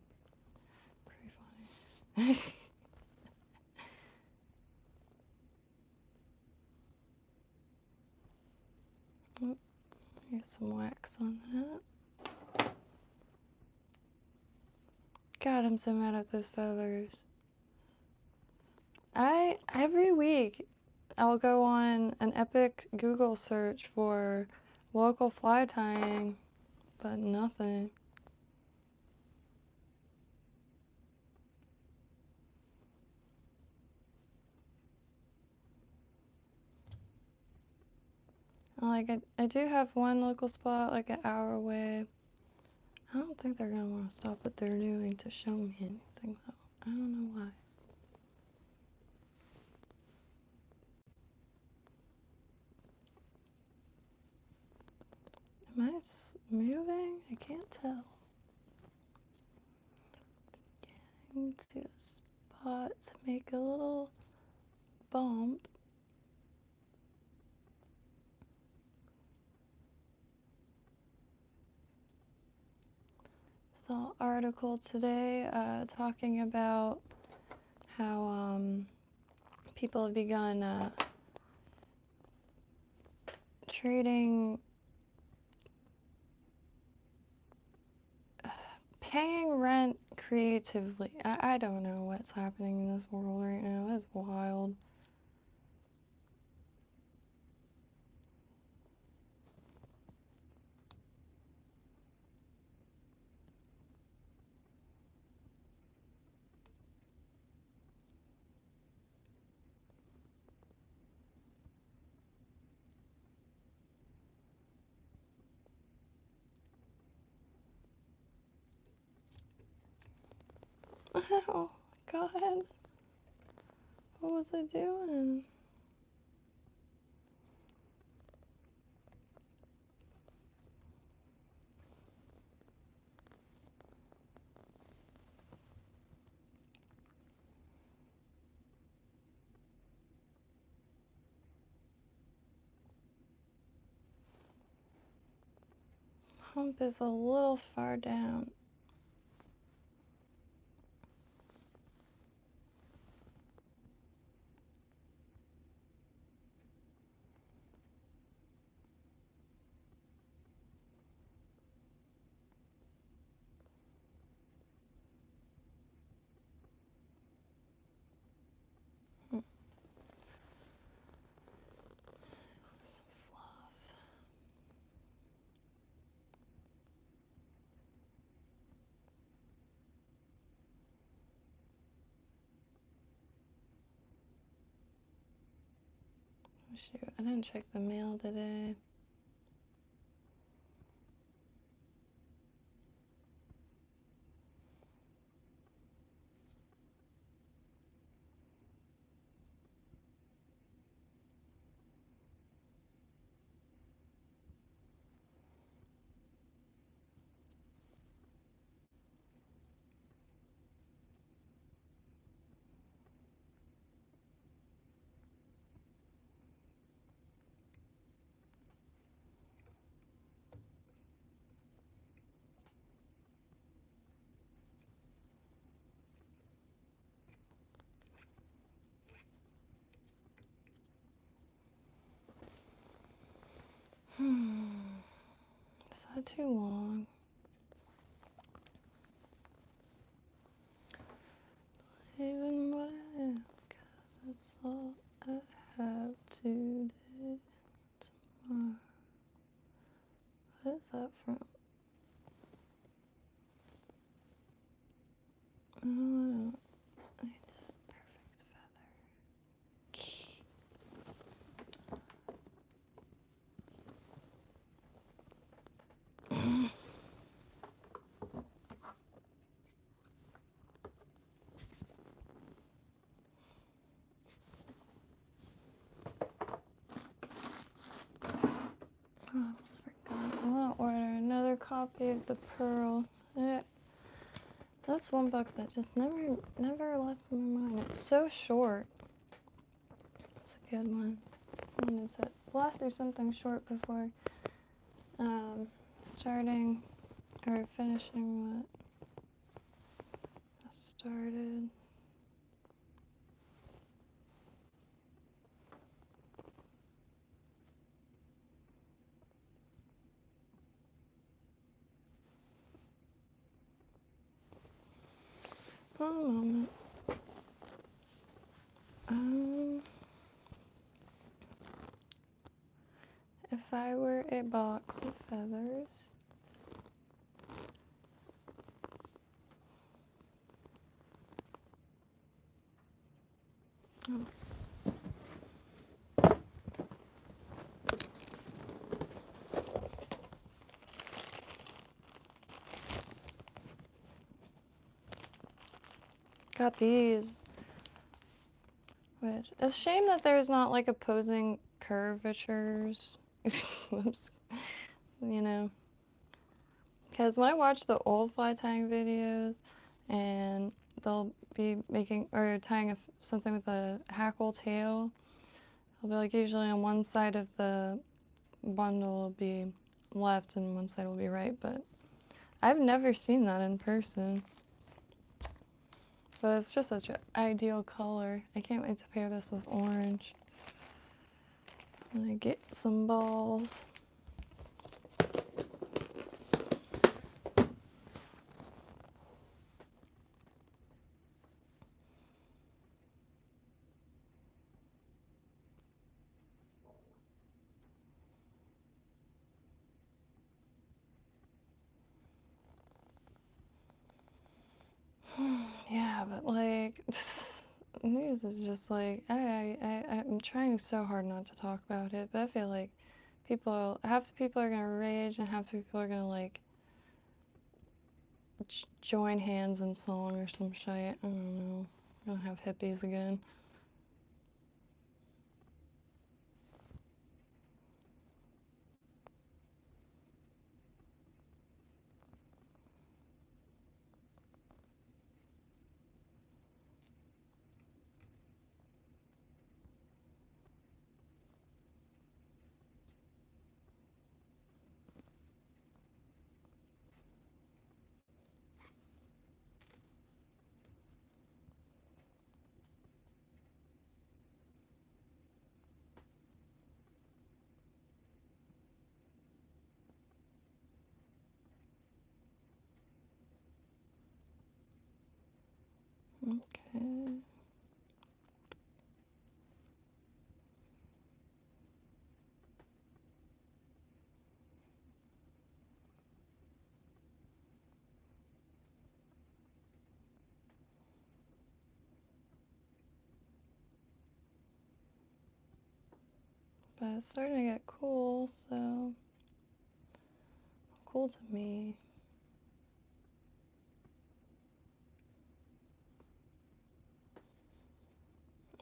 Oh, here's some wax on that. God, I'm so mad at those feathers. Every week, I'll go on an epic Google search for local fly tying, but nothing. Like, I do have one local spot, like an hour away. I don't think they're gonna want to stop what they're doing to show me anything, though. I don't know why. Am I moving? I can't tell. Just getting to a spot to make a little bump. Saw an article today talking about how people have begun trading, paying rent creatively. I don't know what's happening in this world right now. It's wild. Oh God, what was I doing? Hump is a little far down. Some fluff. Oh shoot, I didn't check the mail today. Is that too long? Even what I am, 'cause it's all I have today. Tomorrow. What is that from? I don't know. I need a perfect feather. Oh, I almost forgot. I want to order another copy of the Pearl. That's one book that just never left my mind. It's so short. It's a good one. I wanted to blast through something short before starting or finishing what I started. One moment. If I were a box of feathers. Oh. Got these. Which, it's a shame that there's not like opposing curvatures. Whoops. You know. Because when I watch the old fly tying videos and they'll be making or tying something with a hackle tail, it'll be like usually on one side of the bundle will be left and one side will be right, but I've never seen that in person. But it's just such an ideal color. I can't wait to pair this with orange. I'm gonna get some balls. Yeah, but like, news is just like, I'm trying so hard not to talk about it, but I feel like half the people are gonna rage and half the people are gonna like join hands in song or some shit. I don't know. We're gonna have hippies again. Okay. But it's starting to get cool, so cool to me.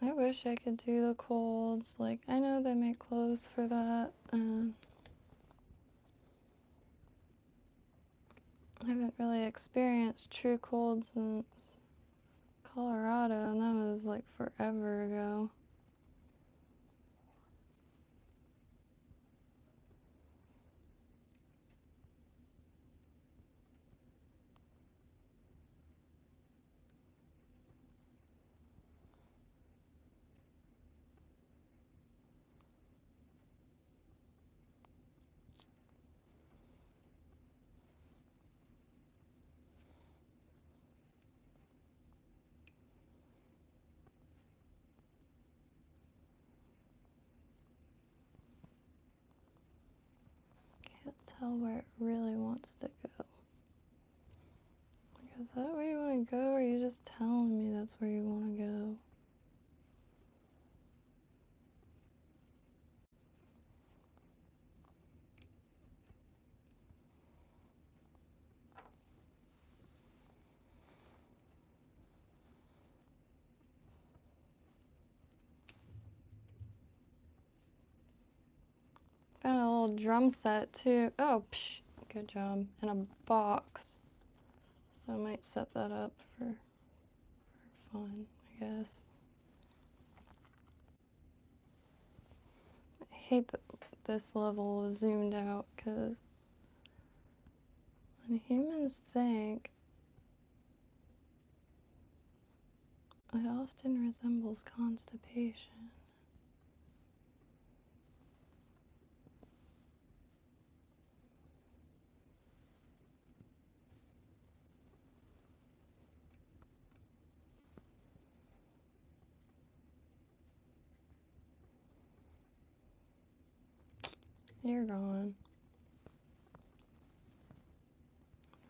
I wish I could do the colds. Like, I know they make clothes for that. I haven't really experienced true cold since Colorado, and that was like forever ago. Can't tell where it really wants to go. Like, is that where you want to go, or are you just telling me that's where you want to go? Found a little drum set too. Oh, psh, good job. In a box. So I might set that up for fun, I guess. I hate that this level is zoomed out because when humans think, it often resembles constipation. You're gone.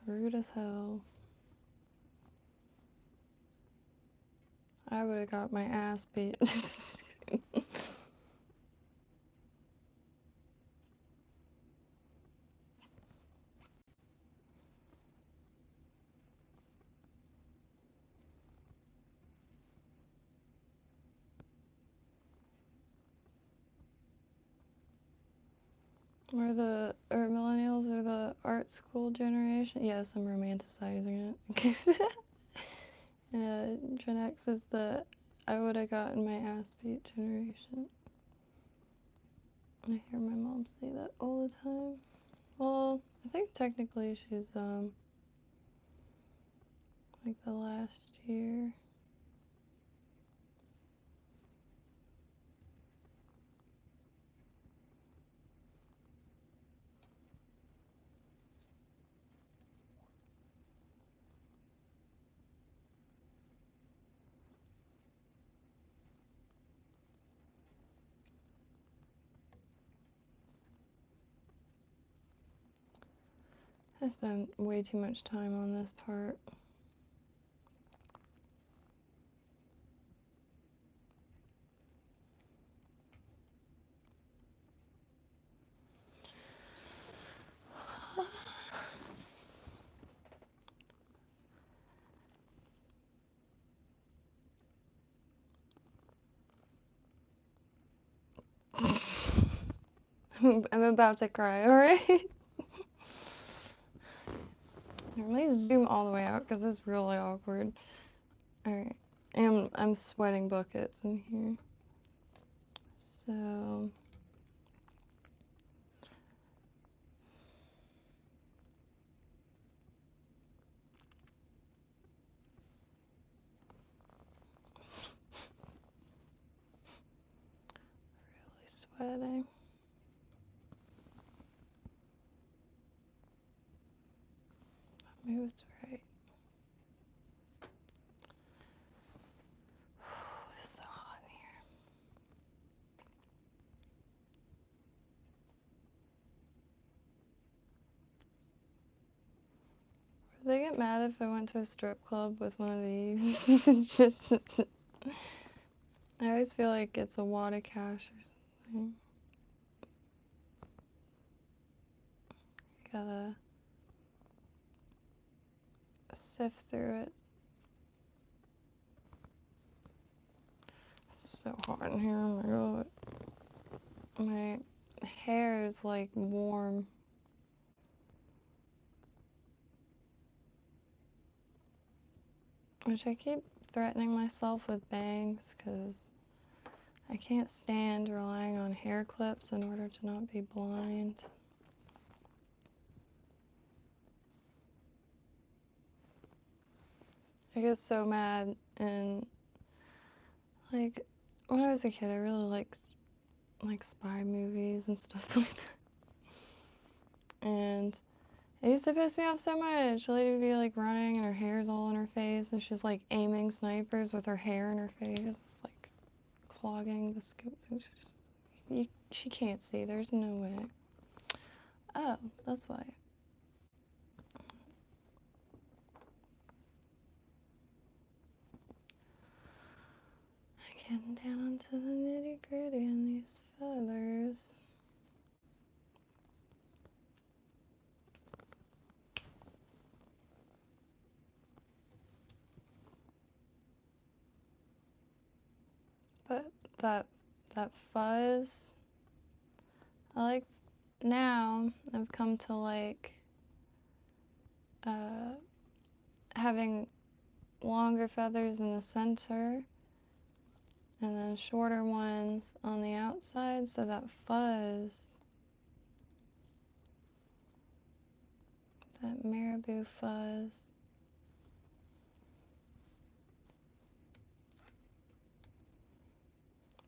Rude as hell. I would have got my ass beat. Are millennials or the art school generation? Yes, I'm romanticizing it. Gen X is the I would have gotten my ass beat generation. I hear my mom say that all the time. Well, I think technically she's like the last year. I spent way too much time on this part. I'm about to cry, alright? Let me zoom all the way out because it's really awkward. Alright. And I'm sweating buckets in here. So really sweating. Moved right. It's so hot in here. Would they get mad if I went to a strip club with one of these? Just I always feel like it's a wad of cash or something. Gotta sift through it. It's so hot in here, oh my god. My hair is like warm. Which I keep threatening myself with bangs because I can't stand relying on hair clips in order to not be blind. I get so mad, and like when I was a kid I really liked like spy movies and stuff like that. And it used to piss me off so much. The lady would be like running and her hair's all in her face and she's like aiming snipers with her hair in her face. It's like clogging the scope. She can't see, there's no way. Oh, that's why. Getting down to the nitty gritty in these feathers. But that fuzz, I like now. I've come to like having longer feathers in the center and then shorter ones on the outside, so that fuzz, that marabou fuzz.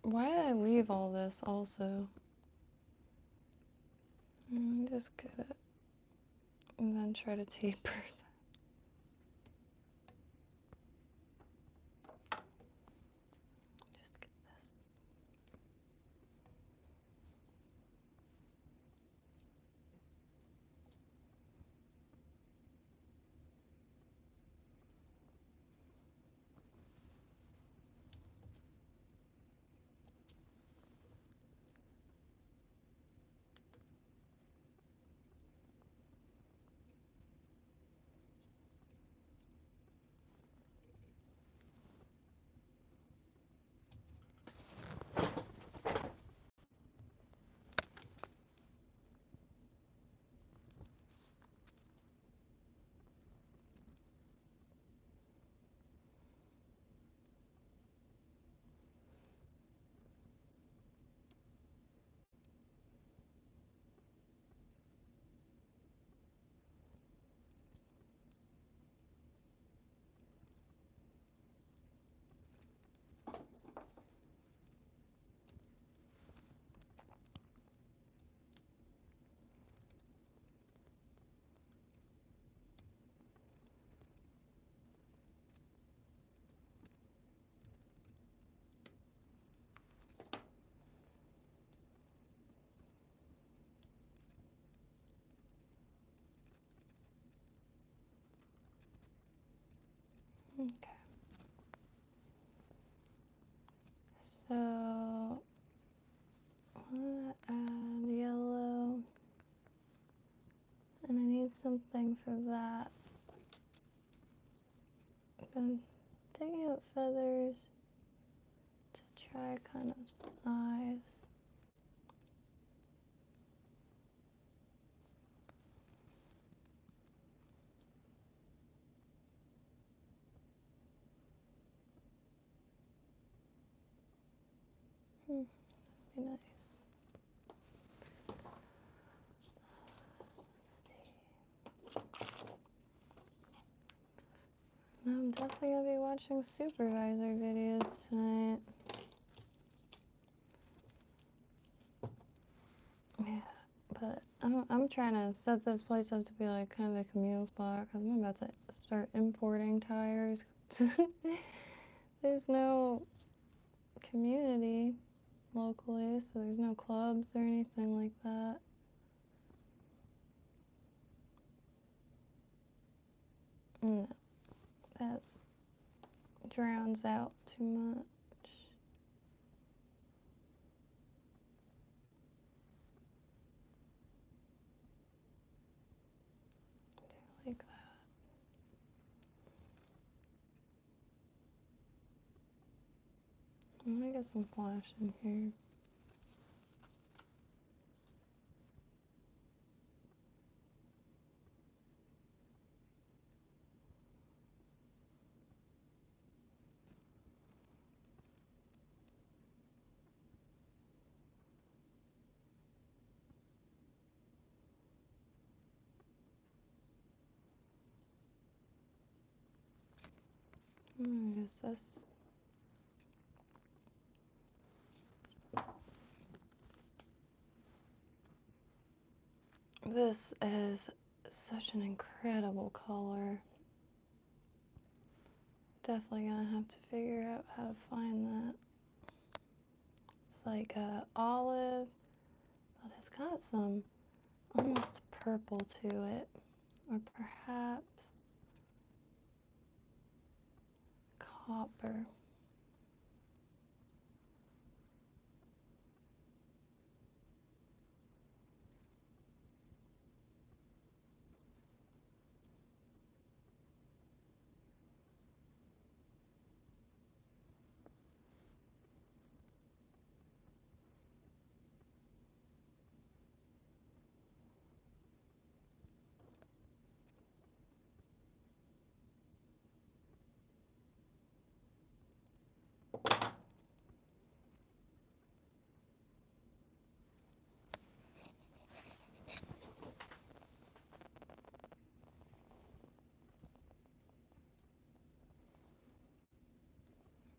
Why did I leave all this also? Just get it and then try to taper. Just get this. Okay. So I'm gonna add yellow, and I need something for that. I've been taking out feathers to try kind of some eyes. That'd be nice. Let's see. I'm definitely gonna be watching supervisor videos tonight. Yeah, but I'm trying to set this place up to be like kind of a communal spot because I'm about to start importing tires. There's no community locally, so there's no clubs or anything like that. No, that drowns out too much. Like that. I'm gonna get some flash in here. I'm gonna use this. This is such an incredible color. Definitely gonna have to figure out how to find that. It's like olive, but it's got some almost purple to it, or perhaps copper.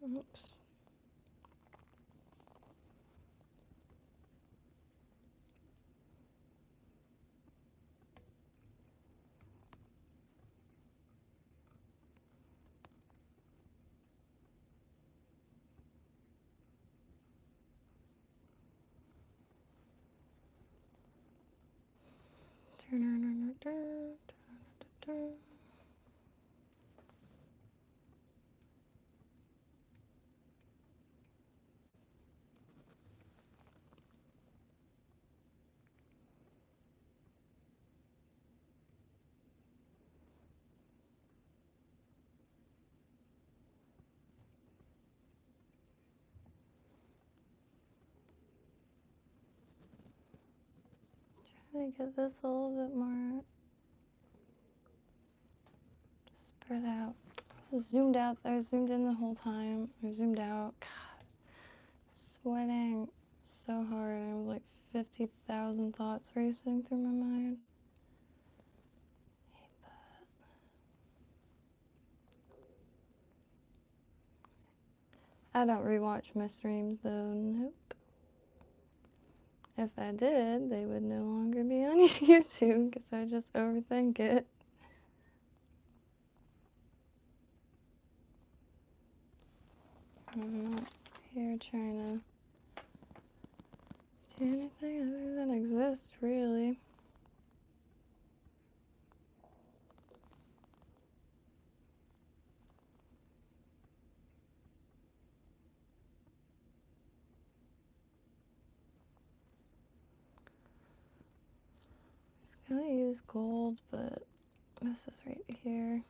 Oops. Trying to get this a little bit more spread out. This is zoomed out. I was zoomed in the whole time. I zoomed out. God, sweating so hard. I have like 50,000 thoughts racing through my mind. Hate that. I don't rewatch my streams though. Nope. If I did, they would no longer be on YouTube because I just overthink it. I'm not here trying to do anything other than exist, really. really use gold, but this is right here.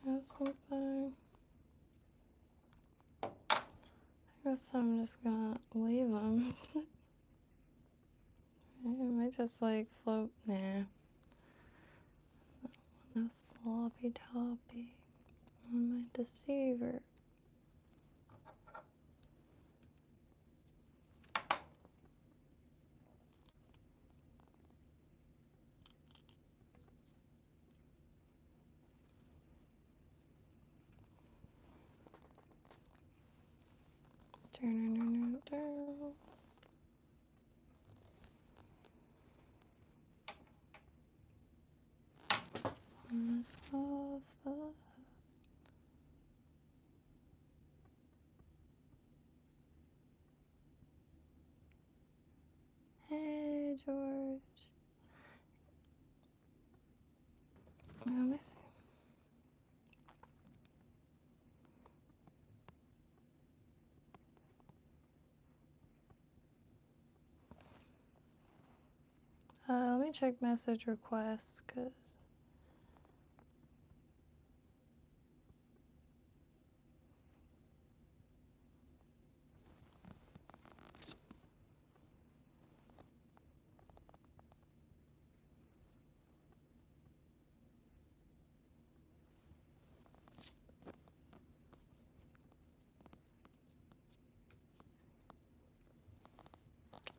Have something. I guess I'm just gonna leave them. I might just like float. Nah. No sloppy toppy on my deceiver. Turn. Off the. Hey, George. Let me see. Let me check message requests, cause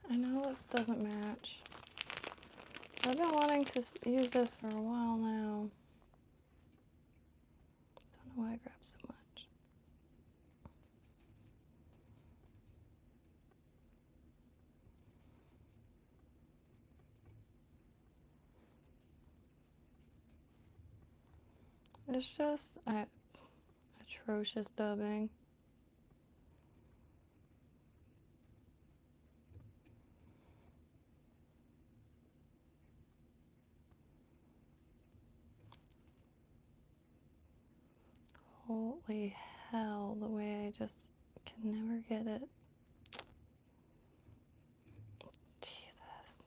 I know this doesn't match. I've been wanting to use this for a while now. Don't know why I grabbed so much. It's just atrocious dubbing. Holy hell, the way I just can never get it. Jesus.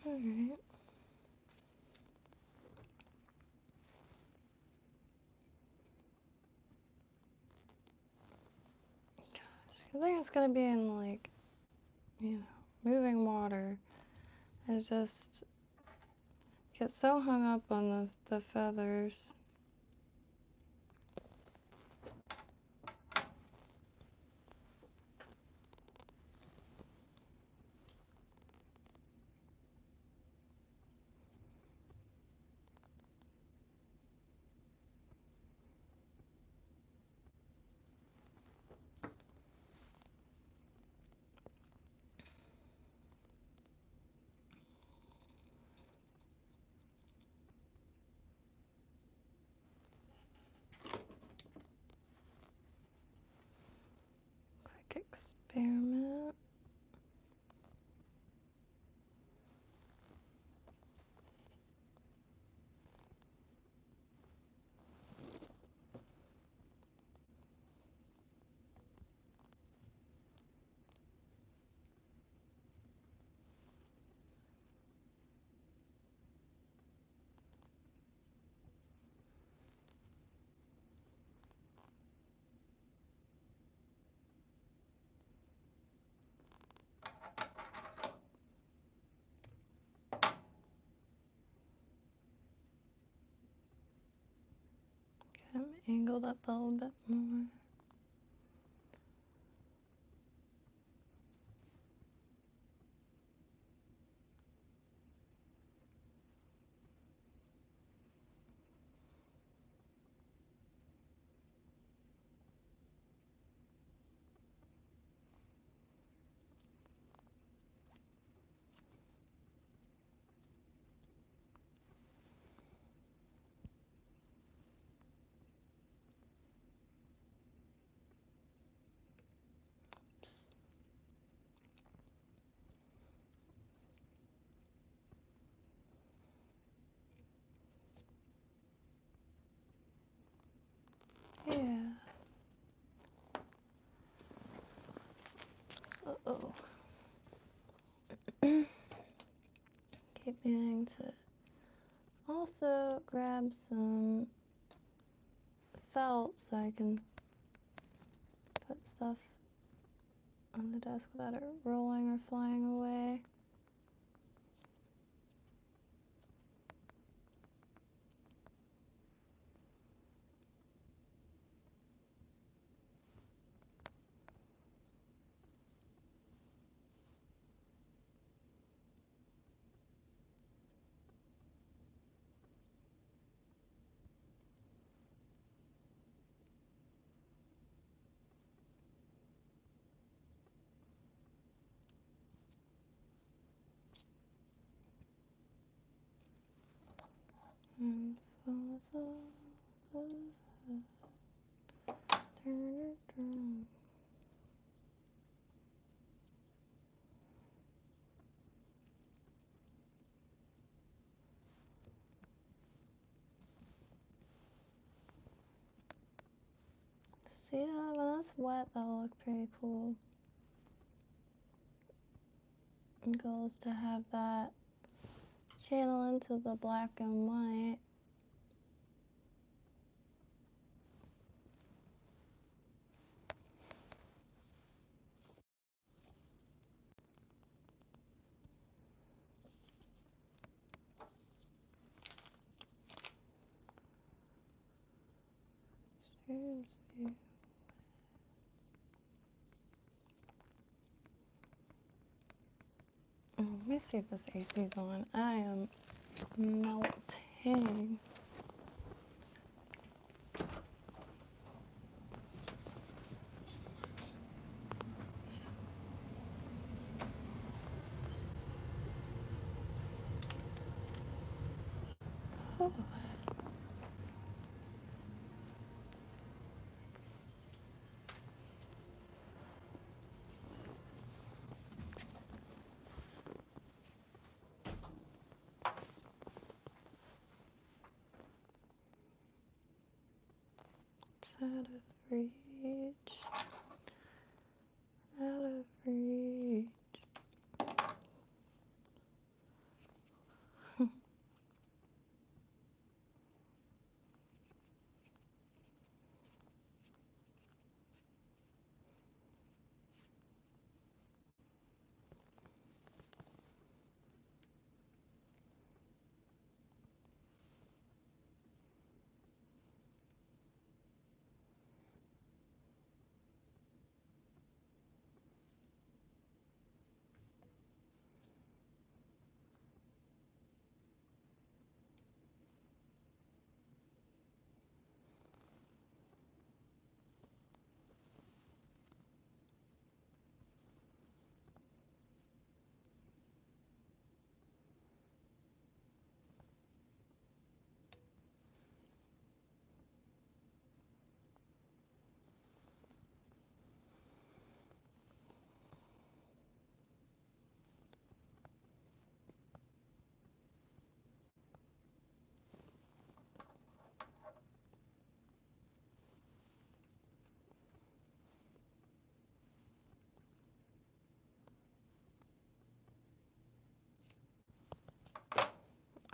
Alright. Gosh, I think it's gonna be in like, moving water. I just get so hung up on the feathers. Quick experiment. angle that bell a bit more. Yeah. Uh-oh. Keep meaning to also grab some felt so I can put stuff on the desk without it rolling or flying away. And see that? When that's wet, that'll look pretty cool. The goal is to have that channel into the black and white. Let me see if this AC is on. I am melting. Oh. It's out of reach. Out of reach.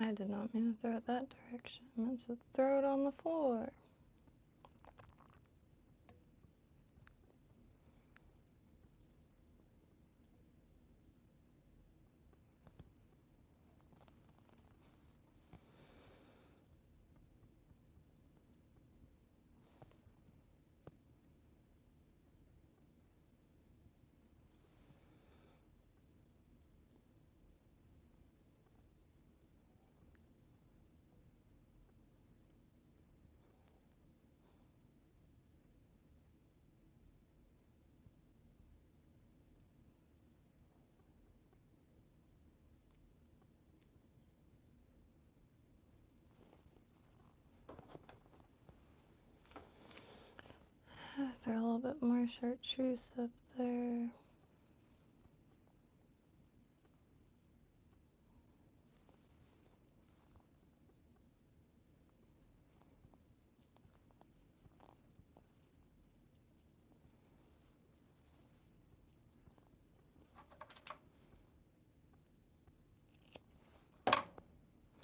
I did not mean to throw it that direction. I meant to throw it on the floor. Throw a little bit more chartreuse up there.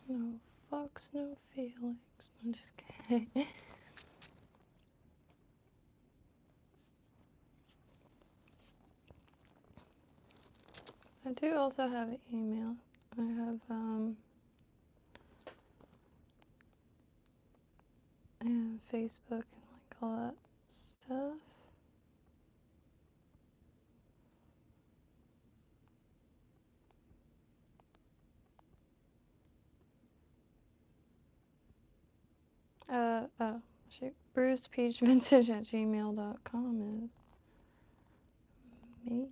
No fucks, no feelings. I'm just kidding. I do also have an email. I have and Facebook and like all that stuff. Oh, shoot. BruisedPeachVintage@gmail.com is me.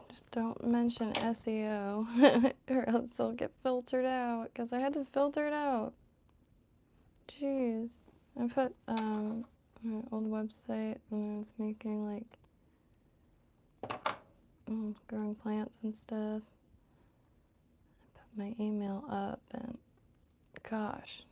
Just don't mention SEO or else it'll get filtered out because I had to filter it out. Jeez. I put my old website when I was making like growing plants and stuff. I put my email up and gosh.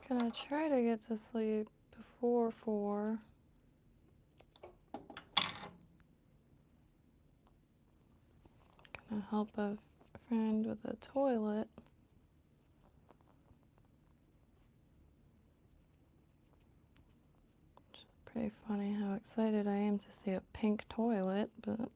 Gonna try to get to sleep before 4. Gonna help a friend with a toilet. Which is pretty funny how excited I am to see a pink toilet, but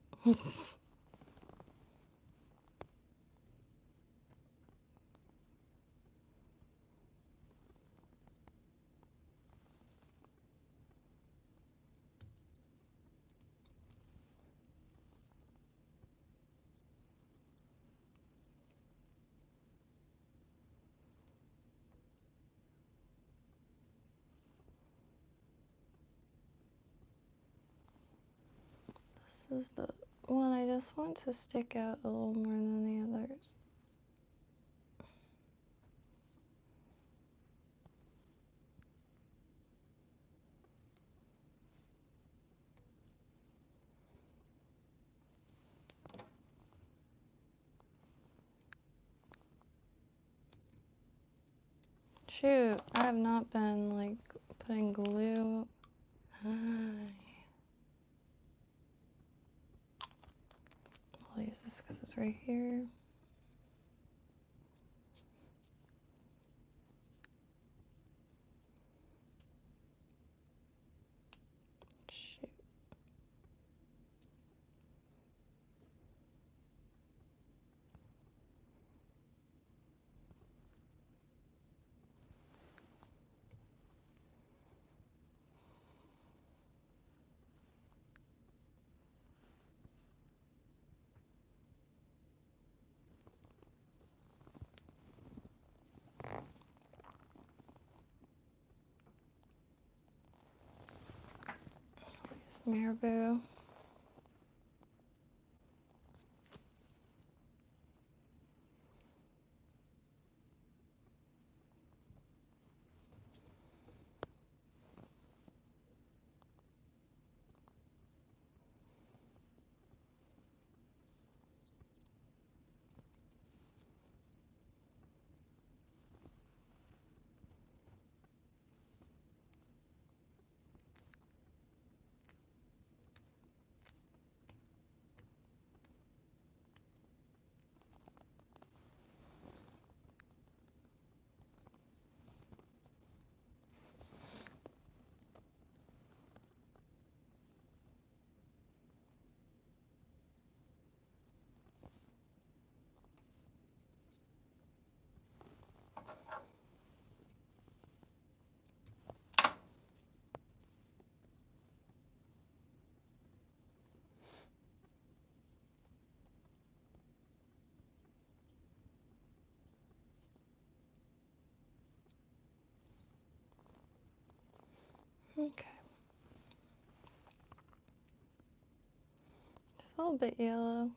this is the one I just want to stick out a little more than the others. Shoot, I have not been like putting glue. I'll use this because it's right here. Shoot. Use Marabou. Okay. Just a little bit yellow.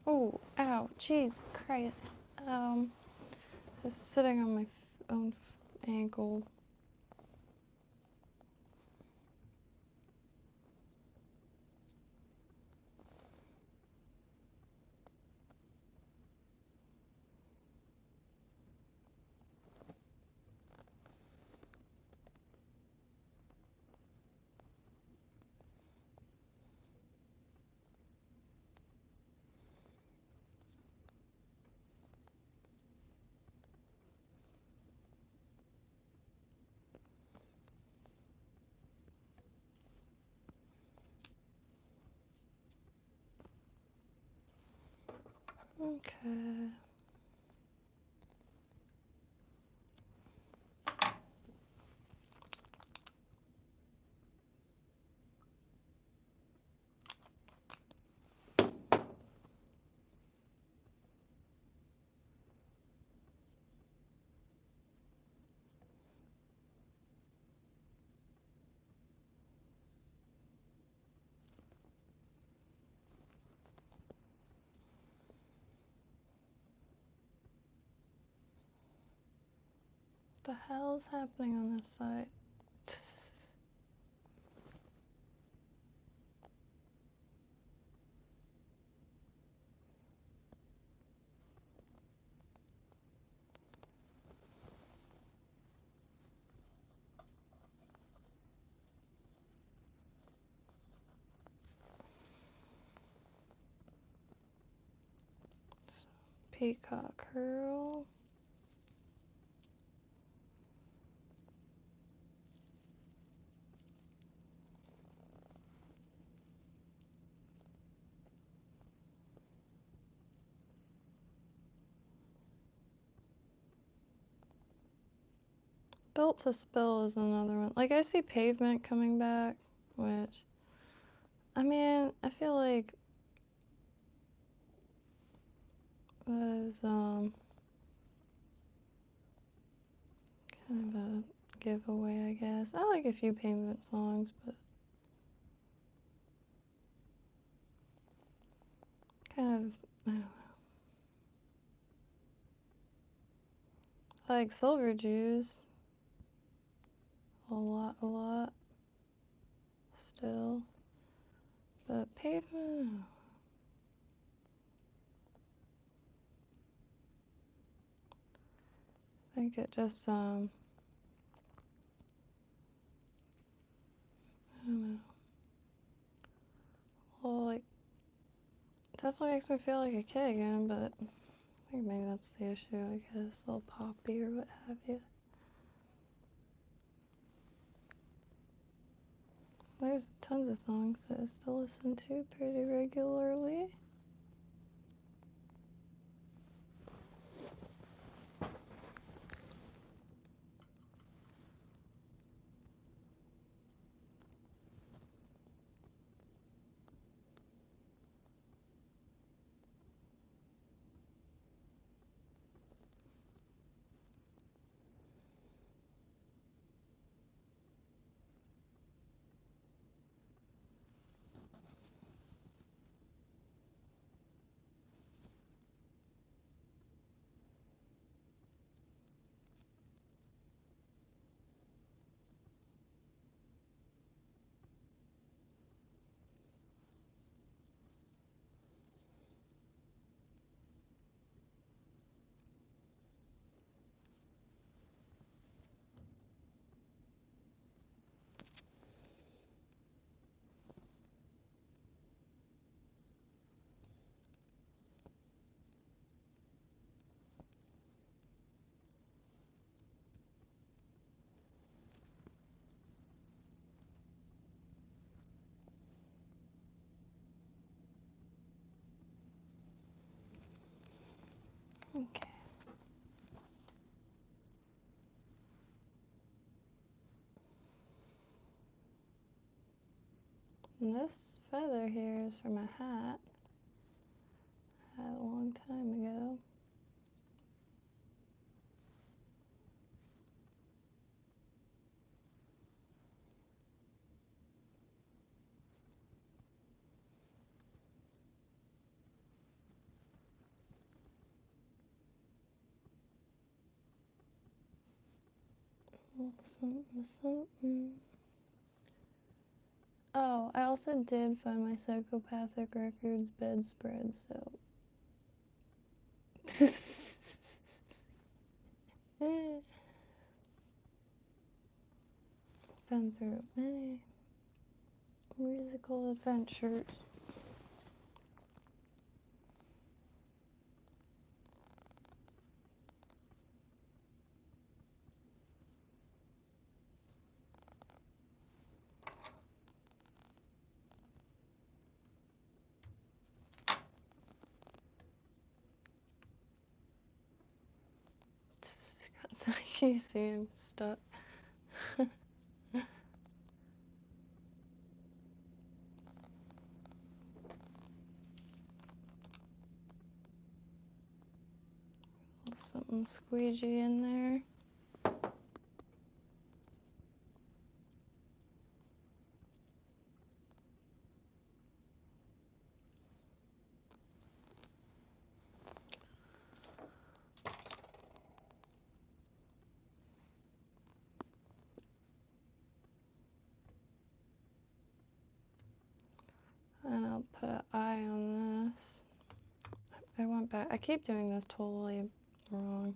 Oh, ow, jeez, Christ. It's sitting on my own ankle. Okay. What the hell's happening on this side? Peacock curl. Built to Spill is another one. Like, I see Pavement coming back, which, I mean, I feel like was kind of a giveaway, I guess. I like a few Pavement songs, but kind of, I don't know. I like Silver Juice a lot, still. But Pavement, I think it just, I don't know. Well, like, definitely makes me feel like a kid again, but I think maybe that's the issue, I guess. A little poppy or what have you. There's tons of songs that I still listen to pretty regularly. Okay. And this feather here is from a hat I had a long time ago. Something, something. Oh, I also did find my Psychopathic Records bedspread, so. Been through many musical adventures. So you see him stuck. Something squeegee in there. And I'll put an eye on this. I went back. I keep doing this totally wrong.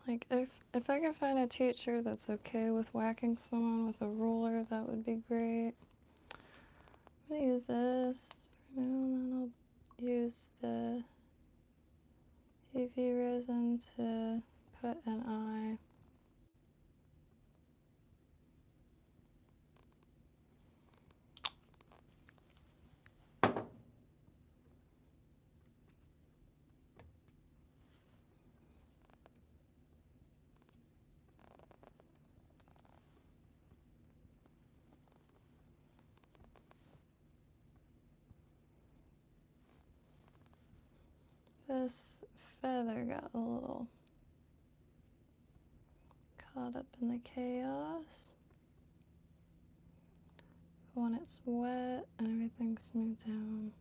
Like, if I could find a teacher that's okay with whacking someone with a ruler, that would be great. I'm gonna use this for now, and then I'll use the UV resin to put an eye. This feather got a little caught up in the chaos. When it's wet and everything's smoothed down.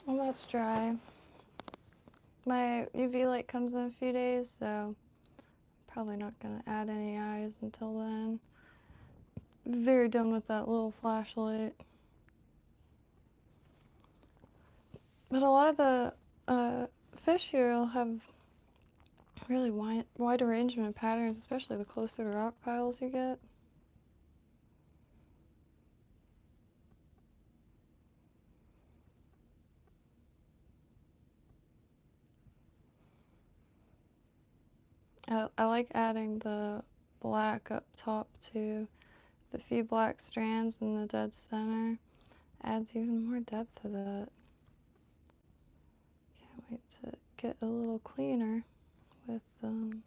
Well, that's dry. My UV light comes in a few days, so probably not gonna add any eyes until then. Very done with that little flashlight. But a lot of the fish here will have really wide arrangement of patterns, especially the closer to rock piles you get. I like adding the black up top too. The few black strands in the dead center adds even more depth to that. Can't wait to get a little cleaner with everything.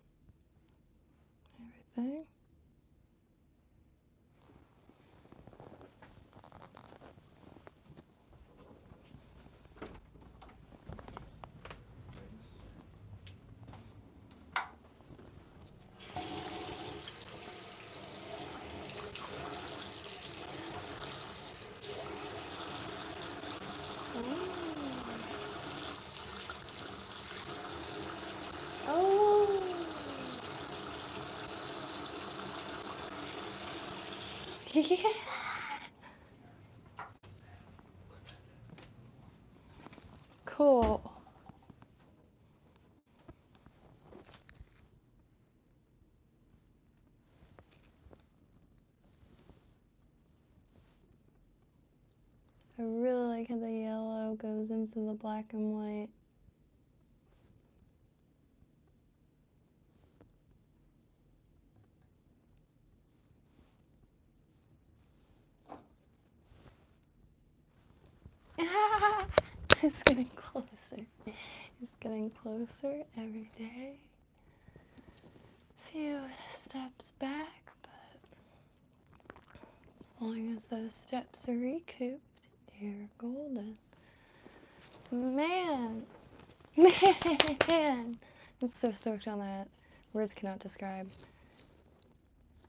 Oh. Yeah. Cool. I really like how the yellow goes into the black and white. It's getting closer. It's getting closer every day. Few steps back, but as long as those steps are recouped, you're golden. Man! Man! I'm so stoked on that. Words cannot describe.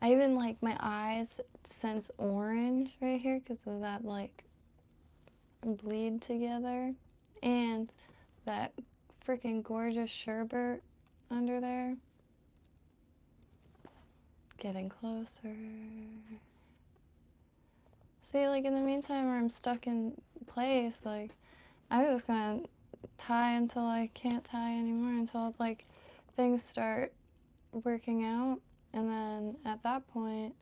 I even like my eyes sense orange right here because of that like bleed together. And that freaking gorgeous sherbet under there. Getting closer. See, like in the meantime where I'm stuck in place, like I'm just gonna tie until I can't tie anymore, until like things start working out, and then at that point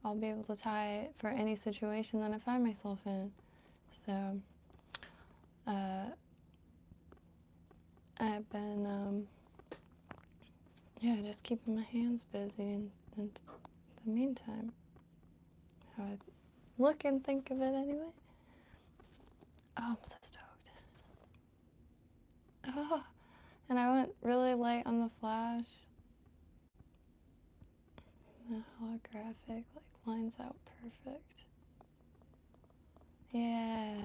I'll be able to tie for any situation that I find myself in. So I've been yeah, just keeping my hands busy in the meantime. How I look and think of it anyway. Oh, I'm so stoked. Oh, and I went really light on the flash. The holographic like lines out perfect. Yeah.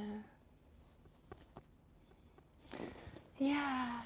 Yeah.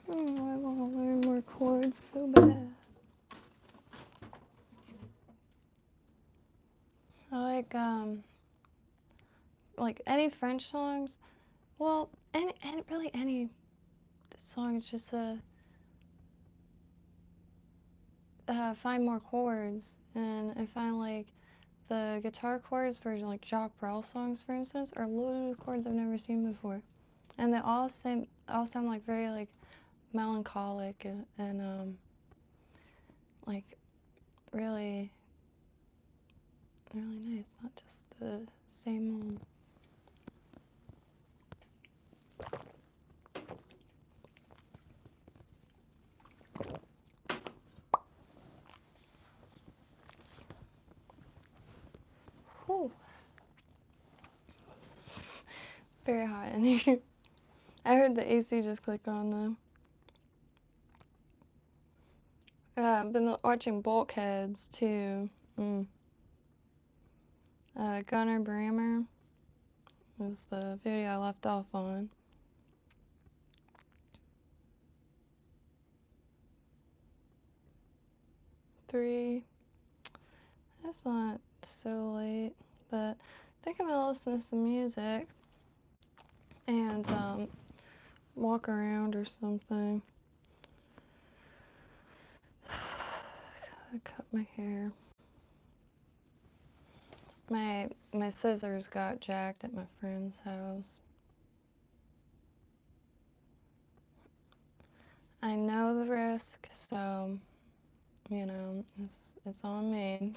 Oh, I want to learn more chords so bad. I like any French songs. Well, any really any songs just to find more chords, and I find like the guitar chords for like Jacques Brel songs, for instance, are loaded with chords I've never seen before, and they all sound like very like melancholic and like really really nice, not just the same old. Whew. Very hot in here. I heard the AC just click on though. I've been watching Bulkheads too. Gunnar Brammer was the video I left off on. Three. That's not so late, but I think I'm gonna listen to some music and walk around or something. Gotta cut my hair. My scissors got jacked at my friend's house. I know the risk, so you know it's on me.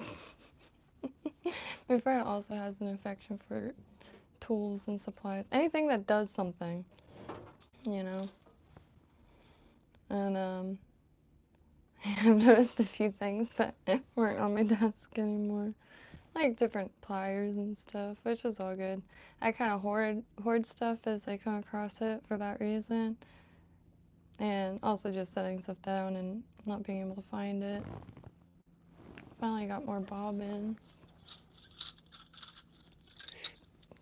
My friend also has an affection for tools and supplies, anything that does something, you know. And I've noticed a few things that weren't on my desk anymore. like different pliers and stuff, which is all good. I kind of hoard stuff as I come across it for that reason, and also just setting stuff down and not being able to find it. Finally got more bobbins.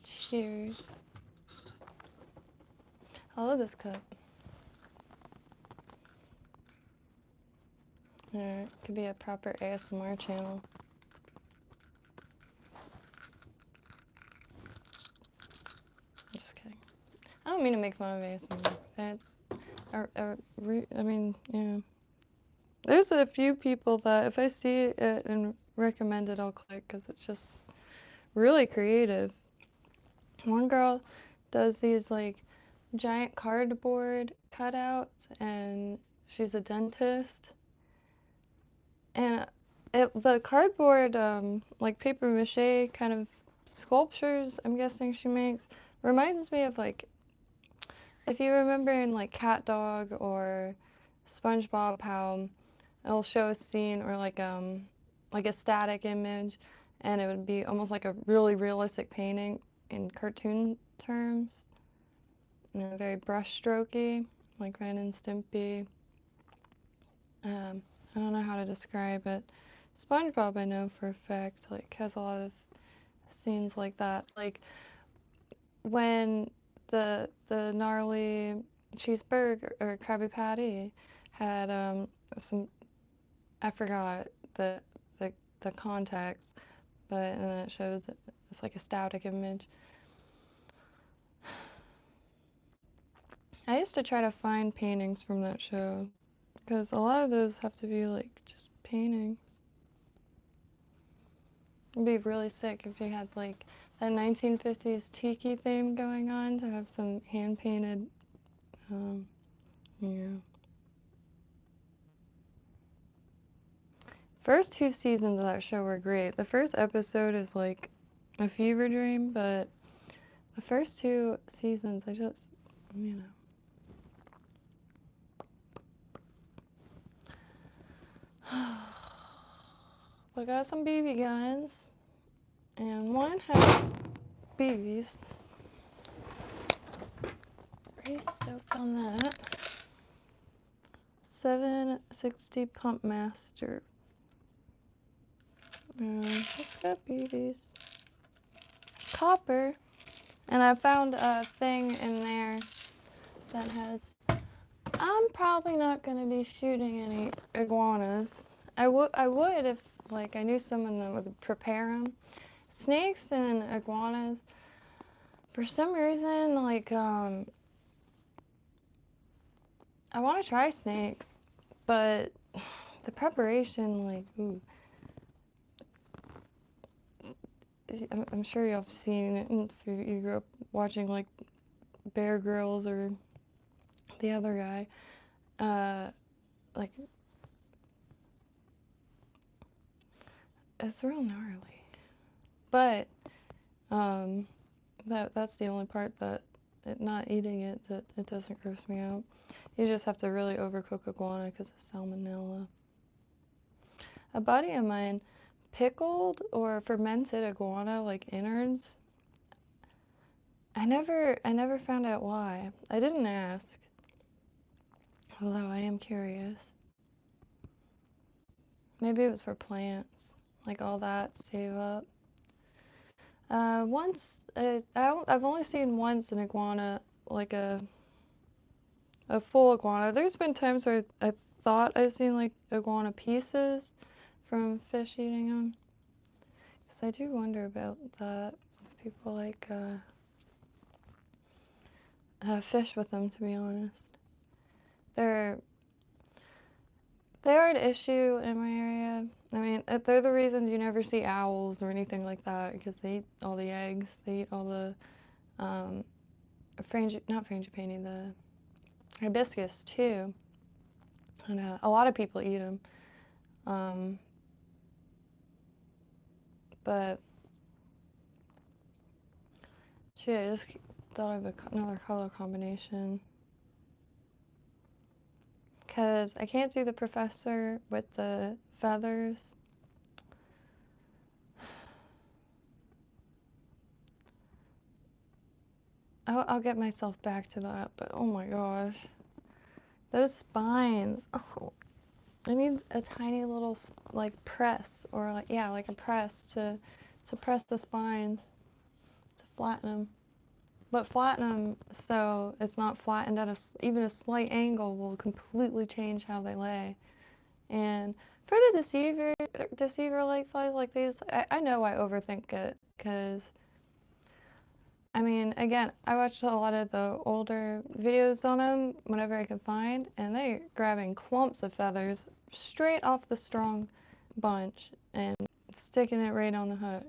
Cheers. I love this cup. Alright, could be a proper ASMR channel. Just kidding. I don't mean to make fun of ASMR. I mean, yeah. There's a few people that if I see it and recommend it, I'll click because it's just really creative. One girl does these like giant cardboard cutouts, and she's a dentist. And the cardboard, like paper mache kind of sculptures, I'm guessing she makes, reminds me of like, if you remember in like Cat Dog or SpongeBob, how it'll show a scene or like a static image, and it would be almost like a really realistic painting in cartoon terms, very brushstrokey, like Ren and Stimpy. I don't know how to describe it. SpongeBob, I know for a fact, like has a lot of scenes like that. Like when the gnarly cheeseburger or Krabby Patty had some, I forgot the context, but and then it shows it's like a static image. I used to try to find paintings from that show because a lot of those have to be like just paintings. It'd be really sick if you had like a 1950s tiki theme going on to have some hand painted, yeah. First two seasons of that show were great. The first episode is like a fever dream, but the first two seasons, I just, you know. We got some BB guns, and one has BBs. Pretty stoked on that. 760 Pump Master. It's got BBs. Copper. And I found a thing in there that has, I'm probably not going to be shooting any iguanas. I would if like I knew someone that would prepare them. Snakes and iguanas, for some reason, like I want to try snake, but the preparation, like, ooh. I'm sure y'all have seen it if you grew up watching like Bear Grylls or the other guy. Like, it's real gnarly. But that's the only part that not eating it, that it doesn't gross me out. You just have to really overcook iguana because of salmonella. A buddy of mine pickled or fermented iguana, like innards. I never found out why. I didn't ask, although I am curious. Maybe it was for plants, like all that save up. Once I've only seen once an iguana, like a full iguana. There's been times where I thought I'd seen like iguana pieces from fish eating them. Because I do wonder about that. People like fish with them, to be honest. They are an issue in my area. I mean, they're the reasons you never see owls or anything like that, because they eat all the eggs. They eat all the not frangipani, the hibiscus too. And a lot of people eat them. But shit, I just thought of another color combination. Because I can't do the professor with the feathers. I'll get myself back to that, but oh my gosh. Those spines. Oh, I need a tiny little like press, or like, yeah, like a press to press the spines, to flatten them. But flatten them so it's not flattened at even a slight angle will completely change how they lay. And for the deceiver like flies like these, I know I overthink it, because I mean, again, I watched a lot of the older videos on them whenever I could find, and they're grabbing clumps of feathers straight off the strong bunch and sticking it right on the hook.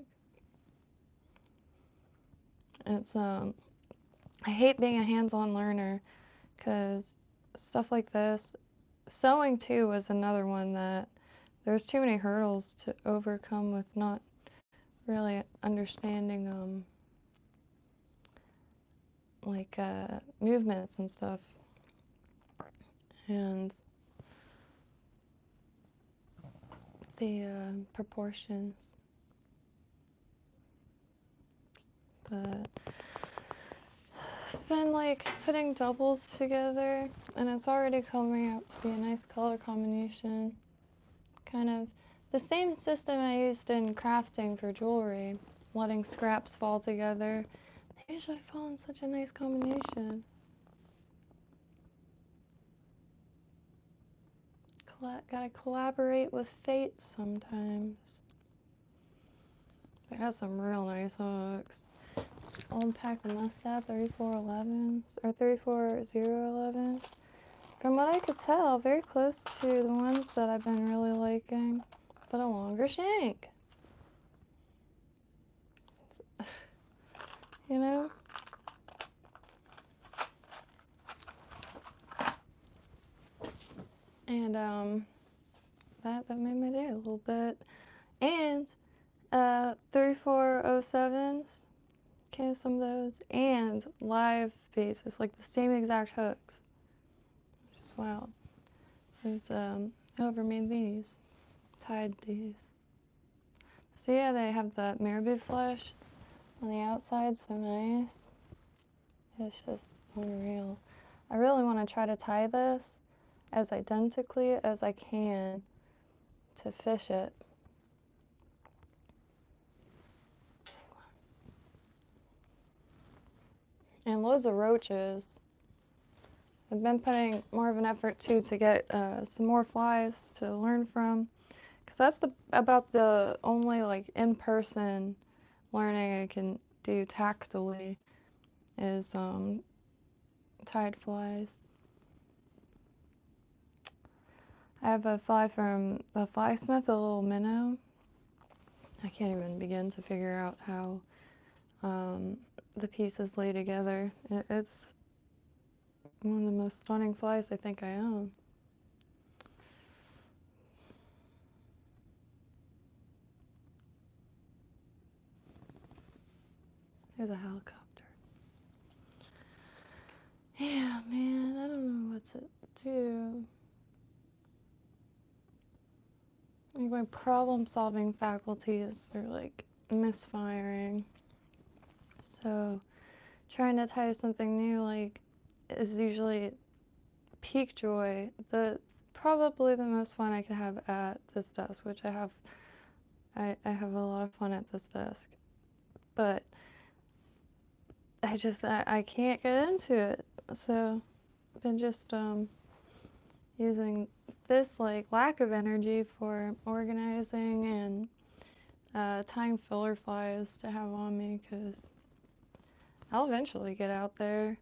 It's I hate being a hands-on learner, because stuff like this, sewing too was another one that there's too many hurdles to overcome with not really understanding like movements and stuff, and the proportions. But I've been like putting doubles together, and it's already coming out to be a nice color combination. Kind of the same system I used in crafting for jewelry, letting scraps fall together. Maybe should I fall in such a nice combination? Gotta collaborate with fate sometimes. I got some real nice hooks. Old pack of Mustad 3411s or 34011s. From what I could tell, very close to the ones that I've been really liking, but a longer shank. You know? And that made my day a little bit. And 3407s, okay, some of those, and live bases, like the same exact hooks. Which is wild. Is whoever made these, tied these. So yeah, they have the marabou flesh on the outside, so nice. It's just unreal. I really want to try to tie this as identically as I can to fish it. And loads of roaches. I've been putting more of an effort too to get some more flies to learn from, because that's about the only like in-person learning I can do tactily is tied flies. I have a fly from the Fly Smith, a little minnow. I can't even begin to figure out how the pieces lay together. It's one of the most stunning flies I think I own. There's a helicopter. Yeah, man, I don't know what to do. Like, my problem-solving faculties are like misfiring. So trying to tie something new like is usually peak joy. Probably the most fun I could have at this desk, which I have a lot of fun at this desk. But I can't get into it. So I've been just using this like lack of energy for organizing and tying filler flies to have on me, because I'll eventually get out there.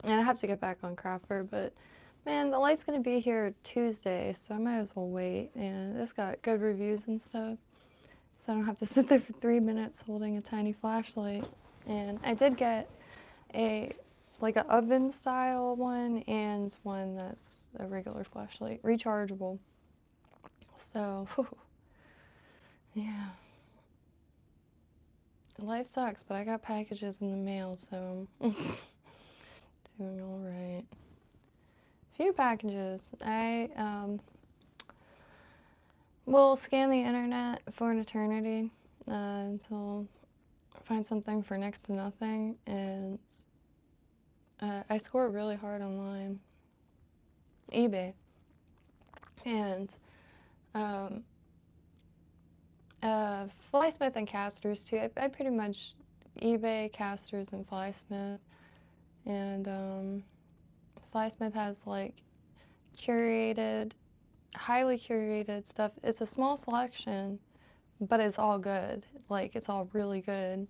And I have to get back on Crafter, but man, the light's gonna be here Tuesday, so I might as well wait. And it's got good reviews and stuff, so I don't have to sit there for 3 minutes holding a tiny flashlight. And I did get like an oven style one and one that's a regular flashlight, rechargeable. So, whew, yeah. Life sucks, but I got packages in the mail, so I'm doing all right. Few packages. I will scan the internet for an eternity until I find something for next to nothing, and I score really hard online, eBay, and um, Flysmith and casters too. I pretty much eBay, casters, and Flysmith. And Flysmith has like curated, highly curated stuff. It's a small selection, but it's all good. Like it's all really good.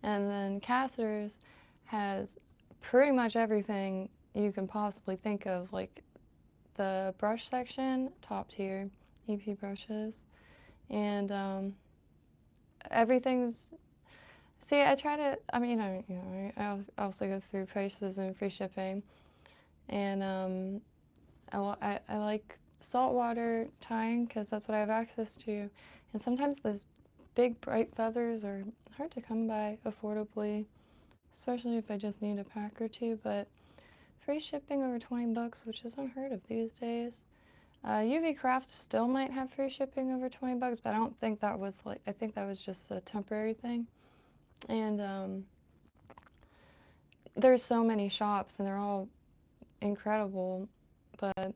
And then casters has pretty much everything you can possibly think of, like the brush section, top tier, EP brushes, and everything's. See, I try to. I mean, I also go through prices and free shipping, and I like saltwater tying because that's what I have access to, and sometimes those big bright feathers are hard to come by affordably, especially if I just need a pack or two. But free shipping over 20 bucks, which is unheard of these days. UV Craft still might have free shipping over 20 bucks, but I don't think that was like, I think that was just a temporary thing. And there's so many shops and they're all incredible, but I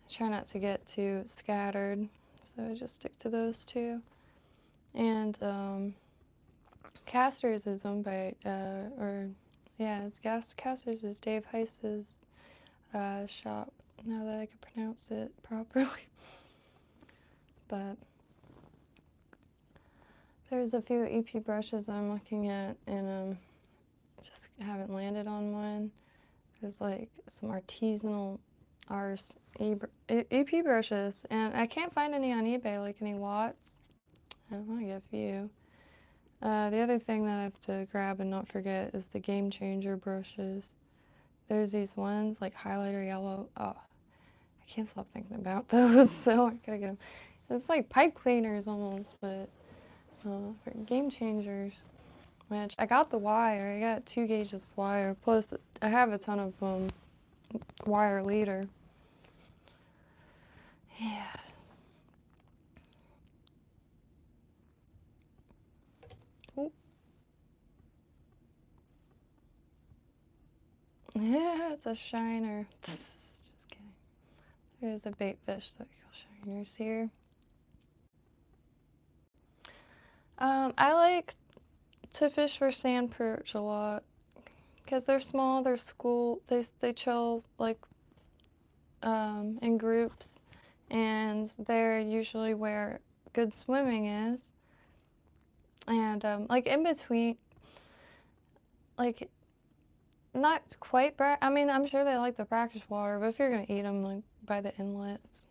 try not to get too scattered, so I just stick to those two. And Casters is owned by, Casters is Dave Hise's shop, now that I can pronounce it properly. But there's a few EP brushes that I'm looking at, and just haven't landed on one. There's like some artisanal EP brushes, and I can't find any on eBay, like any lots. I want to get a few. The other thing that I have to grab and not forget is the Game Changer brushes. There's these ones like highlighter yellow. Oh, I can't stop thinking about those, so I gotta get them. It's like pipe cleaners almost, but for Game Changers, which I got the wire. I got 2 gauges of wire, plus I have a ton of wire leader. Yeah. Ooh. Yeah, it's a shiner. Just kidding. There's a bait fish that we call shiners here. I like to fish for sand perch a lot because they're small, they're school, they chill like in groups, and they're usually where good swimming is. And like in between, like not quite I mean, I'm sure they like the brackish water, but if you're gonna eat them, like by the inlets.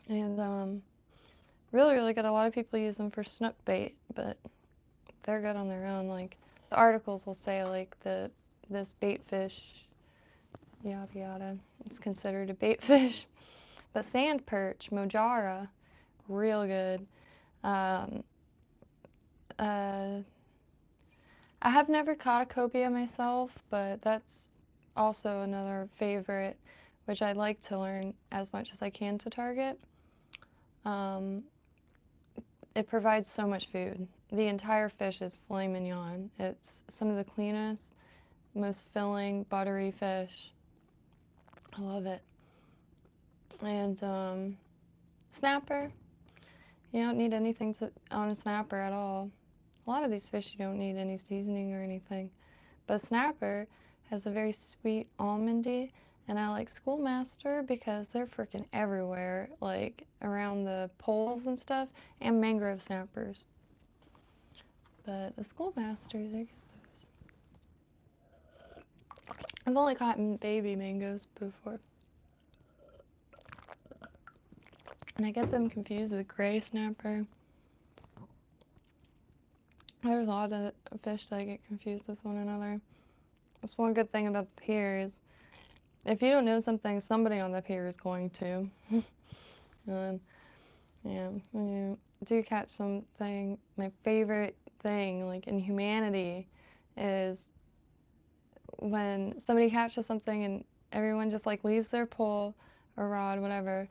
And really, really good. A lot of people use them for snook bait, but they're good on their own. Like the articles will say like this bait fish, yada yada, it's considered a bait fish. But sand perch, Mojara, real good. Um, uh, I have never caught a cobia myself, but that's also another favorite, which I'd like to learn as much as I can to target. It provides so much food. The entire fish is filet mignon. It's some of the cleanest, most filling, buttery fish. I love it. And snapper, you don't need anything on a snapper at all. A lot of these fish you don't need any seasoning or anything. But snapper has a very sweet almondy, and I like Schoolmaster because they're freaking everywhere, like around the poles and stuff, and mangrove snappers. But the Schoolmasters, I get those. I've only caught baby mangoes before, and I get them confused with gray snapper. There's a lot of fish that get confused with one another. That's one good thing about the pier is if you don't know something, somebody on the pier is going to. And yeah, when you do catch something, my favorite thing, like in humanity, is when somebody catches something and everyone just like leaves their pole or rod, whatever,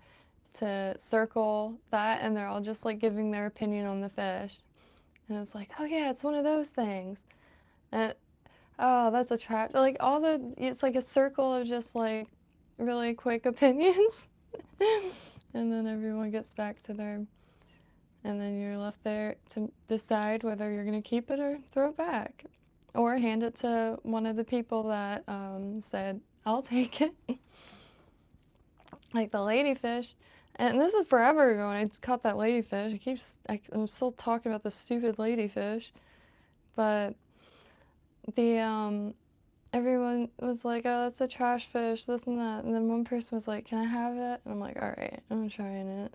to circle that, and they're all just like giving their opinion on the fish. And it's like, oh yeah, it's one of those things. And Oh, that's a trap. Like it's like a circle of just like really quick opinions. And then everyone gets back to their, and then you're left there to decide whether you're going to keep it or throw it back. Or hand it to one of the people that said, I'll take it. Like the ladyfish. And this is forever ago when I caught that ladyfish. I'm still talking about the stupid ladyfish. But the everyone was like, oh, that's a trash fish, this and that. And then one person was like, can I have it? And I'm like, all right, I'm trying it.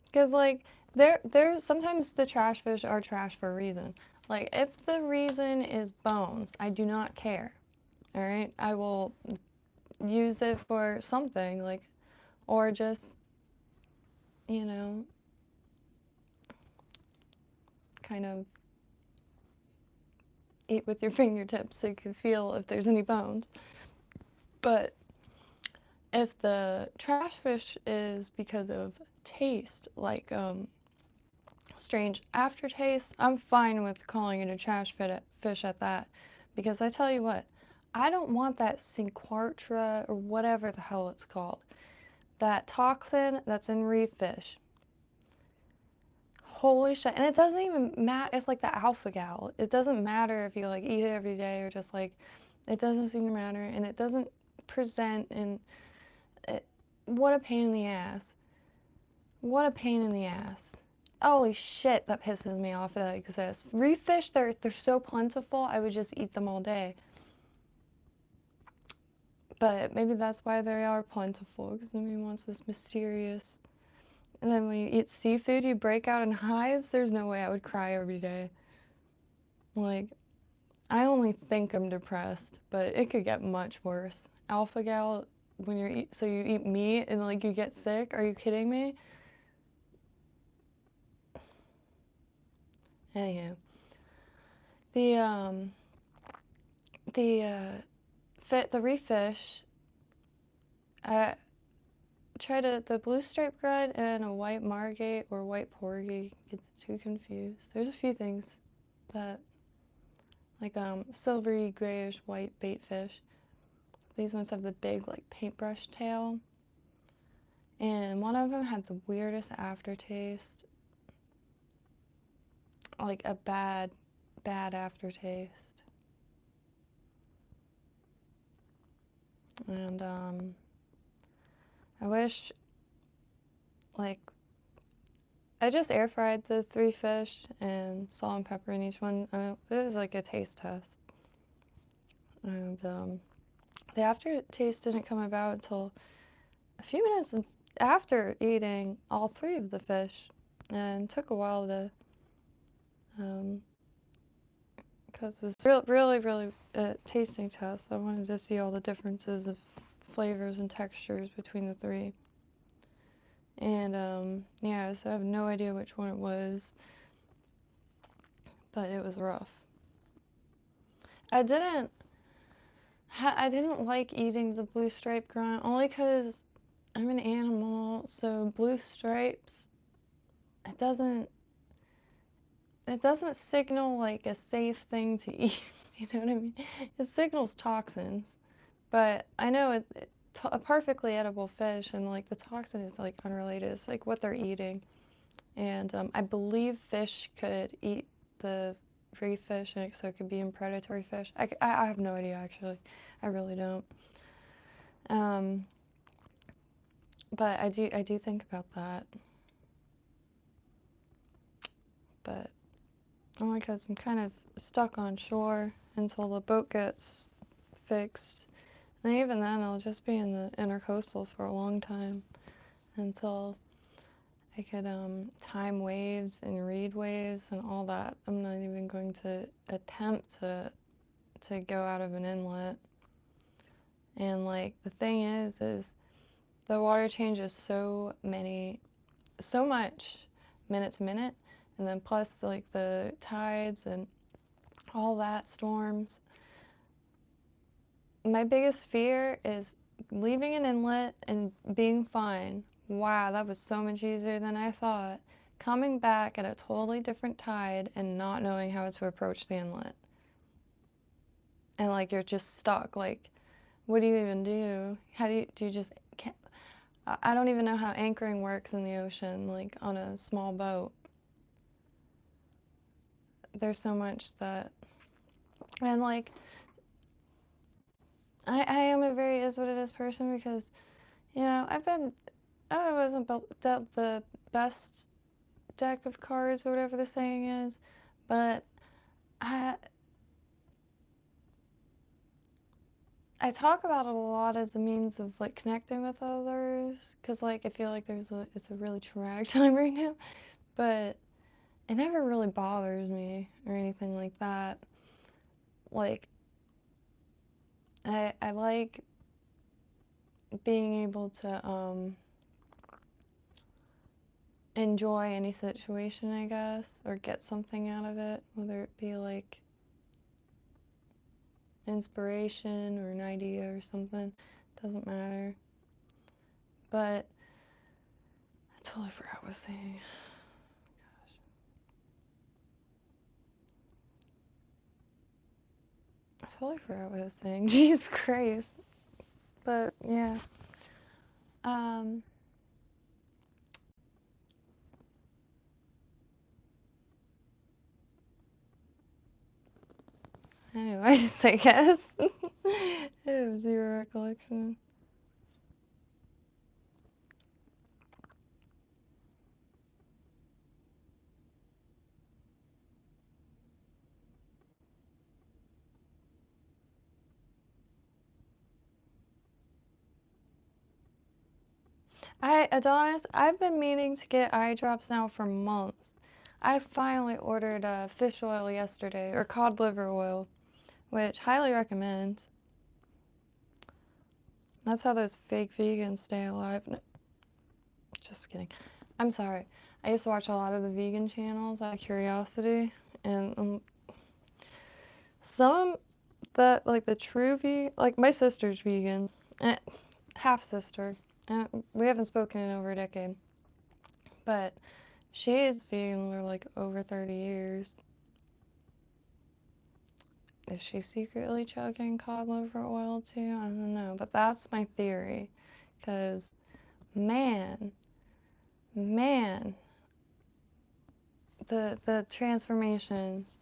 Because, like, there's sometimes the trash fish are trash for a reason. Like, if the reason is bones, I do not care. All right? I will use it for something, like, or just, you know, kind of eat with your fingertips so you can feel if there's any bones. But if the trash fish is because of taste, like strange aftertaste, I'm fine with calling it a trash fish at that. Because I tell you what, I don't want that cinquartra or whatever the hell it's called. That toxin that's in reef fish. Holy shit. And it doesn't even matter. It's like the alpha-gal. It doesn't matter if you like eat it every day or just like, it doesn't seem to matter. And it doesn't present in, what a pain in the ass. What a pain in the ass. Holy shit, that pisses me off that exists. Reef fish, they're so plentiful, I would just eat them all day. But maybe that's why they are plentiful, because everyone wants this mysterious. And then when you eat seafood, you break out in hives. There's no way I would cry every day. Like, I only think I'm depressed, but it could get much worse. Alpha gal, when you eat meat and like you get sick. Are you kidding me? Anywho, the the reef fish. I tried the blue striped grud and a white margate or white porgy. Get the two confused. There's a few things that, like silvery grayish white bait fish. These ones have the big like paintbrush tail, and one of them had the weirdest aftertaste, like a bad aftertaste. And I wish, like, I just air fried the 3 fish and salt and pepper in each one. It was like a taste test. And the aftertaste didn't come about until a few minutes after eating all 3 of the fish. And it took a while to, because it was really a tasting test. I wanted to see all the differences of flavors and textures between the 3. And yeah, so I have no idea which one it was, but it was rough. I didn't like eating the blue stripe grunt only because I'm an animal, so blue stripes, it doesn't signal like a safe thing to eat. You know what I mean? It signals toxins, but I know a perfectly edible fish, and like the toxin is like unrelated. It's like what they're eating. And I believe fish could eat the reef fish, and so it could be in predatory fish. I have no idea, actually. I really don't. But I do think about that. But only because I'm kind of stuck on shore until the boat gets fixed. And even then, I'll just be in the intercoastal for a long time until I could time waves and read waves and all that. I'm not even going to attempt to go out of an inlet. And like the thing is the water changes so much minute to minute, and then plus like the tides and all that, storms. My biggest fear is leaving an inlet and being fine. Wow, that was so much easier than I thought. Coming back at a totally different tide and not knowing how to approach the inlet. and like you're just stuck. Like, what do you even do? How do you just can't? I don't even know how anchoring works in the ocean, like on a small boat. There's so much that, and like I am a very is what it is person because I wasn't dealt the best deck of cards or whatever the saying is, but I I talk about it a lot as a means of like connecting with others because like I feel like it's a really traumatic time right now, but it never really bothers me or anything like that. Like I like being able to enjoy any situation, I guess, or get something out of it, whether it be like inspiration or an idea or something. Doesn't matter. But I totally forgot what I was saying. I totally forgot what I was saying. Jesus Christ. But yeah. Anyways, I guess. I have zero recollection. Adonis, I've been meaning to get eye drops now for months. I finally ordered fish oil yesterday, or cod liver oil, which highly recommend. That's how those fake vegans stay alive. No, just kidding. I'm sorry. I used to watch a lot of the vegan channels out of curiosity, and some that like the true vegan, like my sister's vegan, half sister. We haven't spoken in over a decade, but she is vegan for like over 30 years. Is she secretly chugging cod liver oil too? I don't know, but that's my theory. Because, man, the transformations.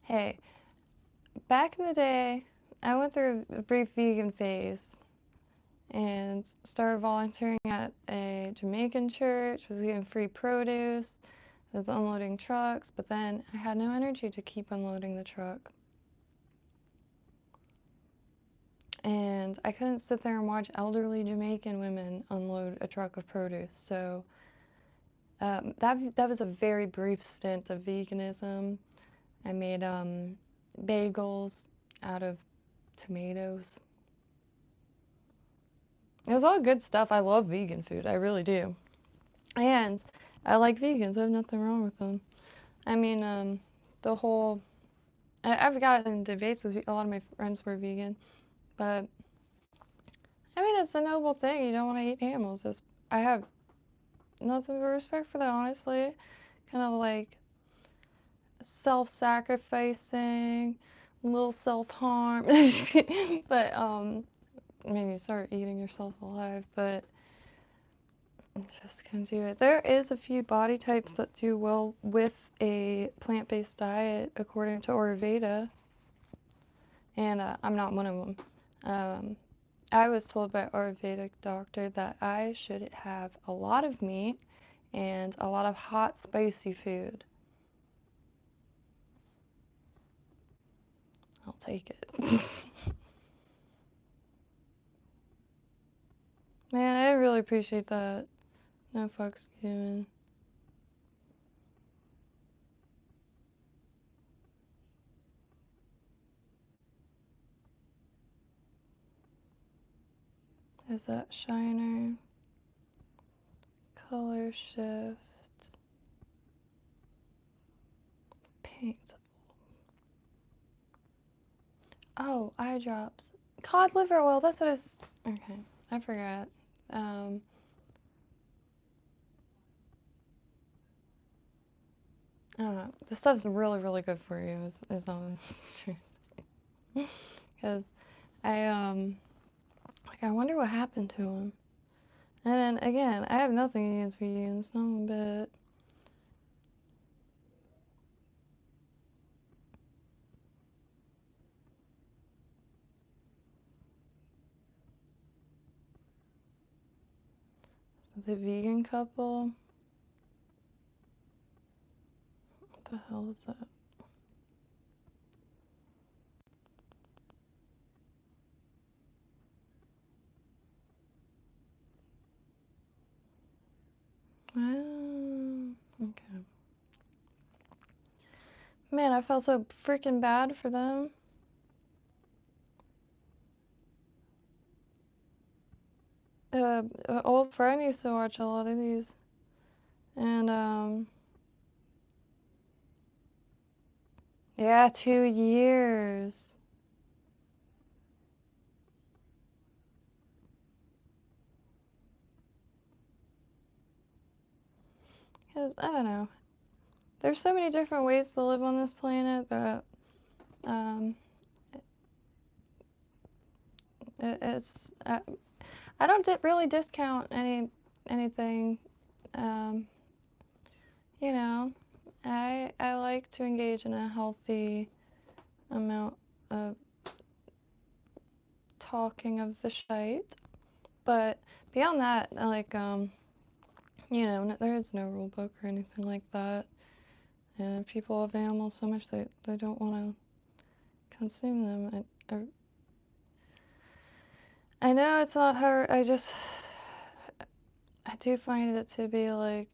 Hey, back in the day, I went through a brief vegan phase and started volunteering at a Jamaican church, was getting free produce, was unloading trucks, but then I had no energy to keep unloading the truck. And I couldn't sit there and watch elderly Jamaican women unload a truck of produce. So that was a very brief stint of veganism. I made bagels out of tomatoes. It was all good stuff. I love vegan food. I really do. And I like vegans. I have nothing wrong with them. I mean, the whole... I've gotten in debates with a lot of my friends who are vegan, but I mean, it's a noble thing. You don't want to eat animals. I have nothing but respect for that, honestly. Kind of like self-sacrificing, a little self-harm. But, I mean, you start eating yourself alive, but just can't do it. There is a few body types that do well with a plant-based diet, according to Ayurveda, and I'm not one of them. I was told by Ayurvedic doctor that I should have a lot of meat and a lot of hot, spicy food. I'll take it. Man, I really appreciate that. No fucks given. Is that shiner? Color shift. Paint. Oh, eye drops. Cod liver oil, that's what it's... Okay, I forgot. I don't know. This stuff's really, really good for you, is all I'm saying. because like I wonder what happened to him. And then again, I have nothing against vegans, not one bit. The vegan couple. What the hell is that? Okay. Man, I felt so freaking bad for them. An old friend used to watch a lot of these. And, yeah, 2 years. Because, I don't know. There's so many different ways to live on this planet, but, it's, I don't really discount anything. You know, I like to engage in a healthy amount of talking of the shite, but beyond that, like, you know, there is no rule book or anything like that, and if people love animals so much they don't want to consume them. I know it's not hard, I do find it to be, like,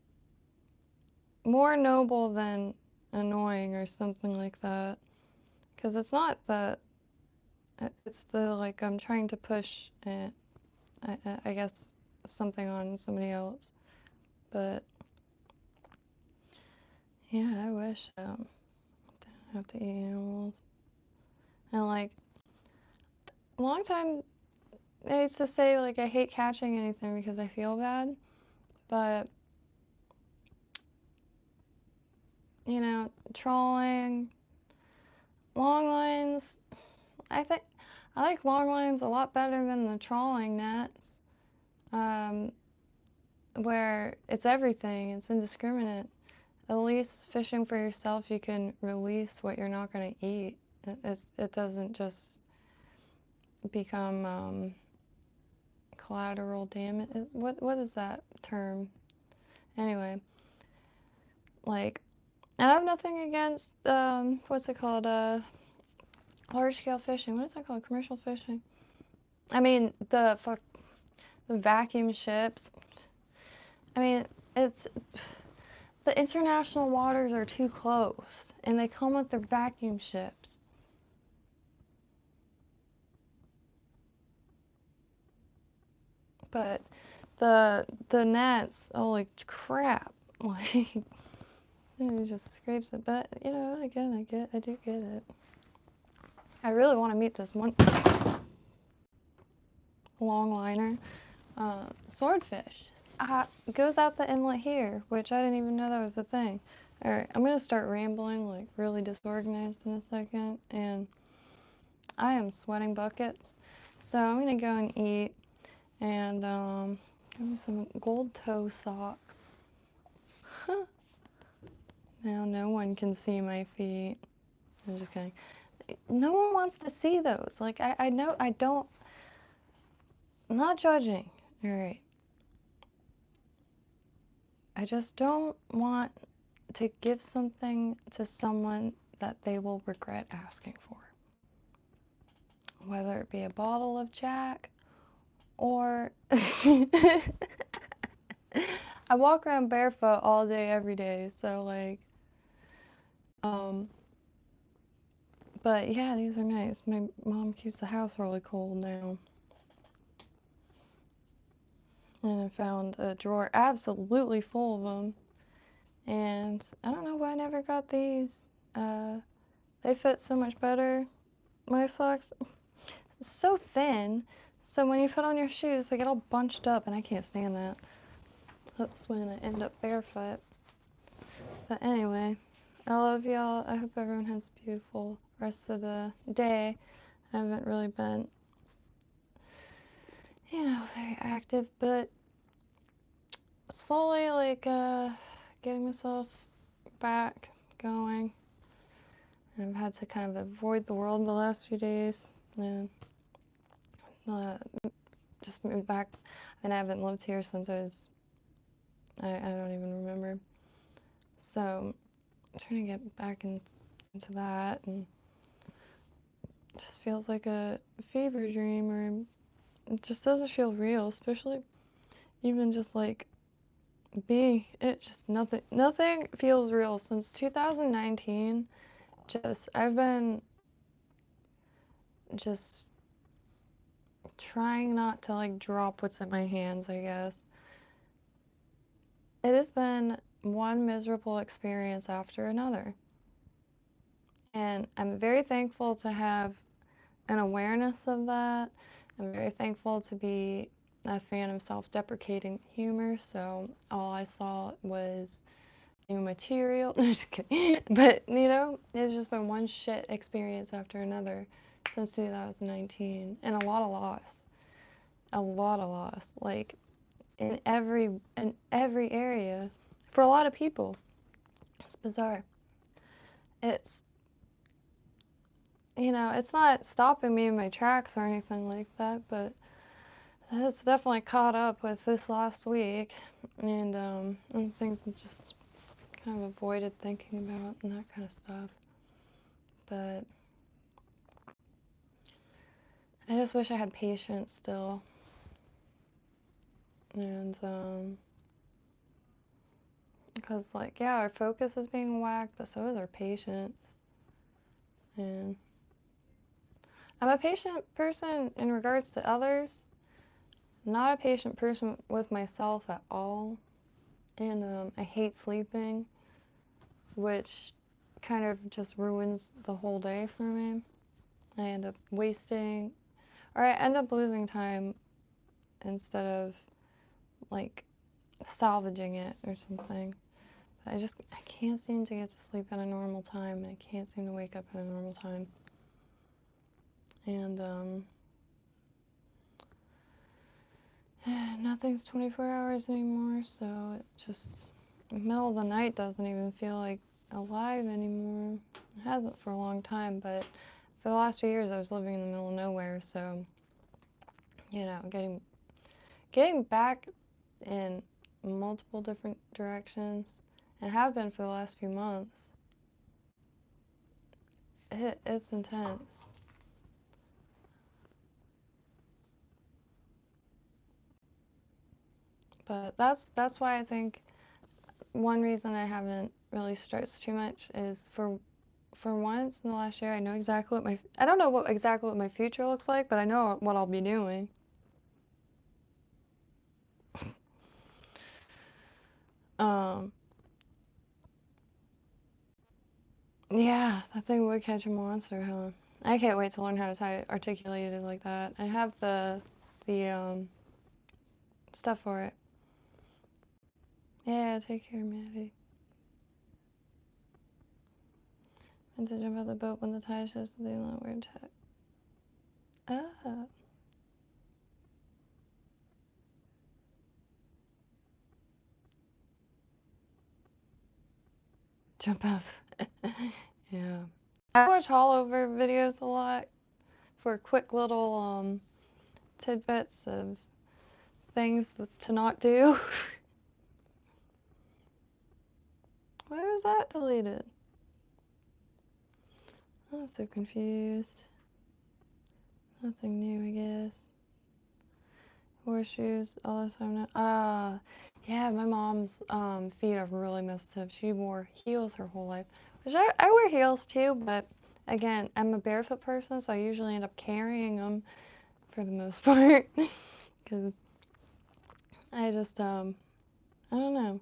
more noble than annoying or something like that, because it's not that, it's the, like, I'm trying to push, I guess, something on somebody else, but yeah, I wish, I didn't have to eat animals. And, like, a long time I used to say, like, I hate catching anything because I feel bad, but, you know, trawling, long lines, I think I like long lines a lot better than the trawling nets, where it's everything, it's indiscriminate. At least fishing for yourself, you can release what you're not going to eat. It doesn't just become collateral damage. What is that term? Anyway, like, I have nothing against what's it called? Large scale fishing. What is that called? Commercial fishing. I mean the vacuum ships. I mean, it's the international waters are too close, and they come with their vacuum ships. But the nets, holy crap! Like, it just scrapes it. But you know, again, I do get it. I really want to meet this one longliner swordfish. Goes out the inlet here, which I didn't even know that was a thing. Alright, I'm gonna start rambling, like really disorganized in a second, and I am sweating buckets. So I'm gonna go and eat, and give me some gold toe socks. Now no one can see my feet. I'm just kidding. No one wants to see those. Like, I know, I'm not judging. Alright. I just don't want to give something to someone that they will regret asking for. Whether it be a bottle of Jack or I walk around barefoot all day every day, so like but yeah, these are nice. My mom keeps the house really cold now. And I found a drawer absolutely full of them. And I don't know why I never got these. They fit so much better. My socks so thin, so when you put on your shoes, they get all bunched up, and I can't stand that. That's when I end up barefoot. But anyway, I love y'all. I hope everyone has a beautiful rest of the day. I haven't really been, you know, very active, but slowly, like, getting myself back going. And I've had to kind of avoid the world the last few days, and just moved back. And I haven't lived here since I was, I don't even remember. So I'm trying to get back into that, and it just feels like a fever dream, or it just doesn't feel real, especially even just like being it. Just nothing feels real since 2019. Just I've been just trying not to like drop what's in my hands, I guess. It has been one miserable experience after another. And I'm very thankful to have an awareness of that. I'm very thankful to be a fan of self-deprecating humor, so all I saw was new material. No, just kidding. But, you know, it's just been one shit experience after another since 2019, and a lot of loss. A lot of loss. Like, in every area for a lot of people. It's bizarre. It's, you know, it's not stopping me in my tracks or anything like that, but it's definitely caught up with this last week, and things I've just kind of avoided thinking about and that kind of stuff. But I just wish I had patience still, and because, like, yeah, our focus is being whacked, but so is our patience. And I'm a patient person in regards to others, not a patient person with myself at all. And I hate sleeping, which kind of just ruins the whole day for me. I end up wasting, or I end up losing time instead of like salvaging it or something. I can't seem to get to sleep at a normal time, and I can't seem to wake up at a normal time. And nothing's 24 hours anymore, so it just, the middle of the night doesn't even feel like alive anymore. It hasn't for a long time, but for the last few years I was living in the middle of nowhere, so, you know, getting back in multiple different directions, and have been for the last few months, it's intense. But that's why I think one reason I haven't really stressed too much is for once in the last year, I know exactly what I don't know exactly what my future looks like, but I know what I'll be doing. Yeah, that thing would catch a monster, huh? I can't wait to learn how to articulate it like that. I have the stuff for it. Yeah, take care, Maddie. And to jump out the boat when the tide shows the inlet where to. Ah. Jump out. Yeah. I watch haul-over videos a lot for quick little tidbits of things to not do. Why was that deleted? I'm so confused. Nothing new, I guess. Horseshoes all the time now. Ah, yeah, my mom's feet are really messed up. She wore heels her whole life. Which I wear heels too, but again, I'm a barefoot person, so I usually end up carrying them for the most part. Because I just, I don't know.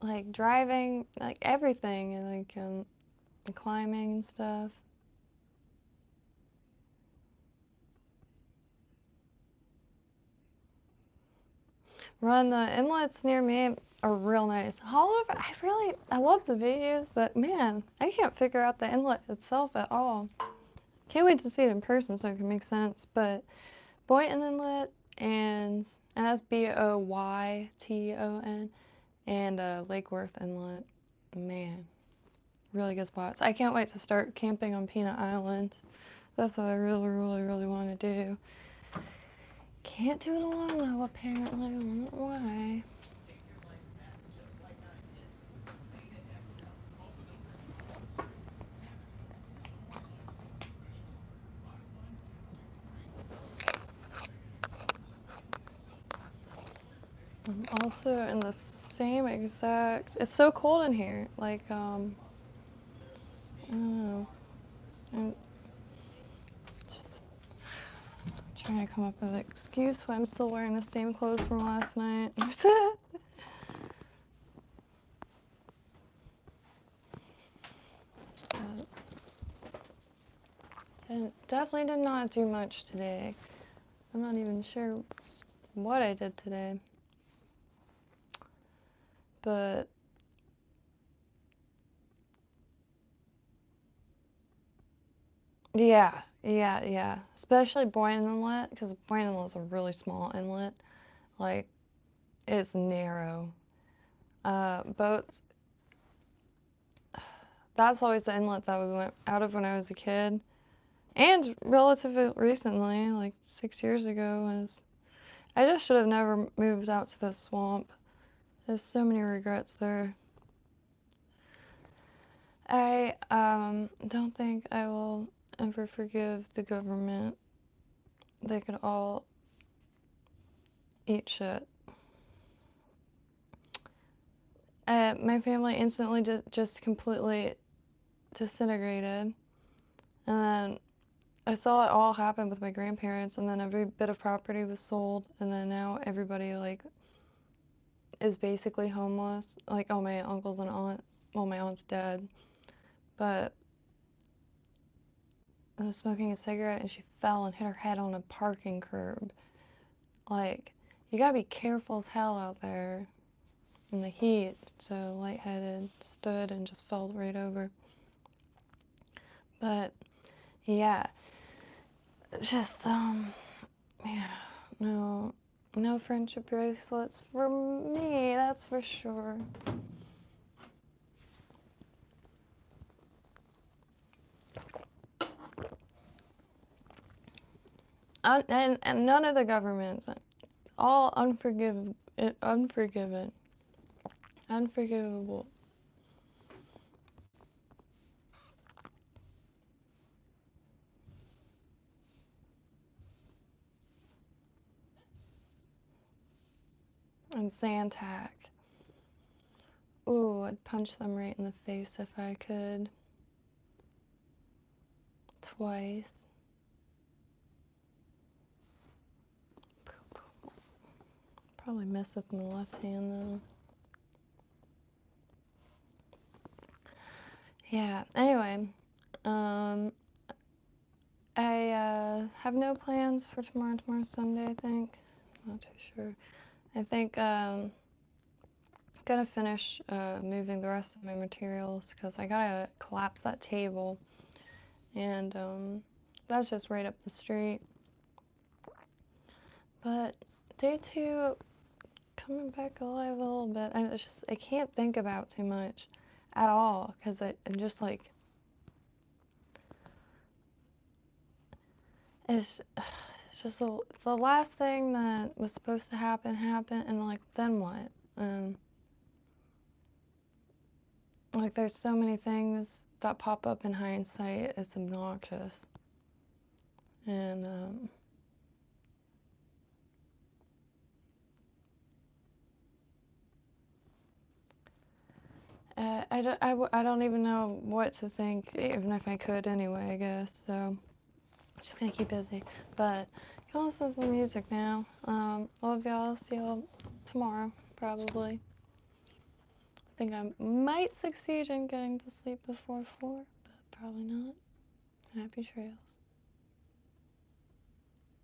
Like driving, like everything, and like climbing and stuff. Run, the inlets near me are real nice. However, I love the videos, but man, I can't figure out the inlet itself at all. Can't wait to see it in person so it can make sense. But Boynton Inlet and that's Boyton and Lake Worth Inlet. Man, really good spots. I can't wait to start camping on Peanut Island. That's what I really, really, really want to do. Can't do it alone though, apparently. I don't know why. I'm also in the same exact. It's so cold in here. Like, I don't know. I'm just trying to come up with an excuse why I'm still wearing the same clothes from last night. And definitely did not do much today. I'm not even sure what I did today. But yeah. Especially Boynton Inlet, because Boynton Inlet is a really small inlet. Like, it's narrow. Boats. That's always the inlet that we went out of when I was a kid. And relatively recently, like 6 years ago, was I just should have never moved out to the swamp. There's so many regrets there. I don't think I will ever forgive the government. They could all eat shit. My family instantly just completely disintegrated. And then I saw it all happen with my grandparents, and then every bit of property was sold, and then now everybody, like, is basically homeless. Like, all my uncles and aunts, well, my aunt's dead, but I was smoking a cigarette and she fell and hit her head on a parking curb. Like, you gotta be careful as hell out there in the heat. So lightheaded, stood and just fell right over. But yeah, just yeah, no friendship bracelets for me, that's for sure. And none of the governments, all unforgivable. And Zantac. Ooh, I'd punch them right in the face if I could. Twice. Probably mess with my left hand though. Yeah, anyway, I have no plans for tomorrow. Tomorrow's Sunday, I think. Not too sure. I think I'm gonna finish moving the rest of my materials because I gotta collapse that table, and that's just right up the street. But day 2, coming back alive a little bit. I can't think about too much at all because I'm just like, it's just the last thing that was supposed to happen happened, and like, then what? Like, there's so many things that pop up in hindsight. It's obnoxious. And I don't even know what to think, even if I could anyway, I guess. So I'm just gonna keep busy. But you can listen to some music now. Love y'all. See y'all tomorrow, probably. I think I might succeed in getting to sleep before 4, but probably not. Happy trails.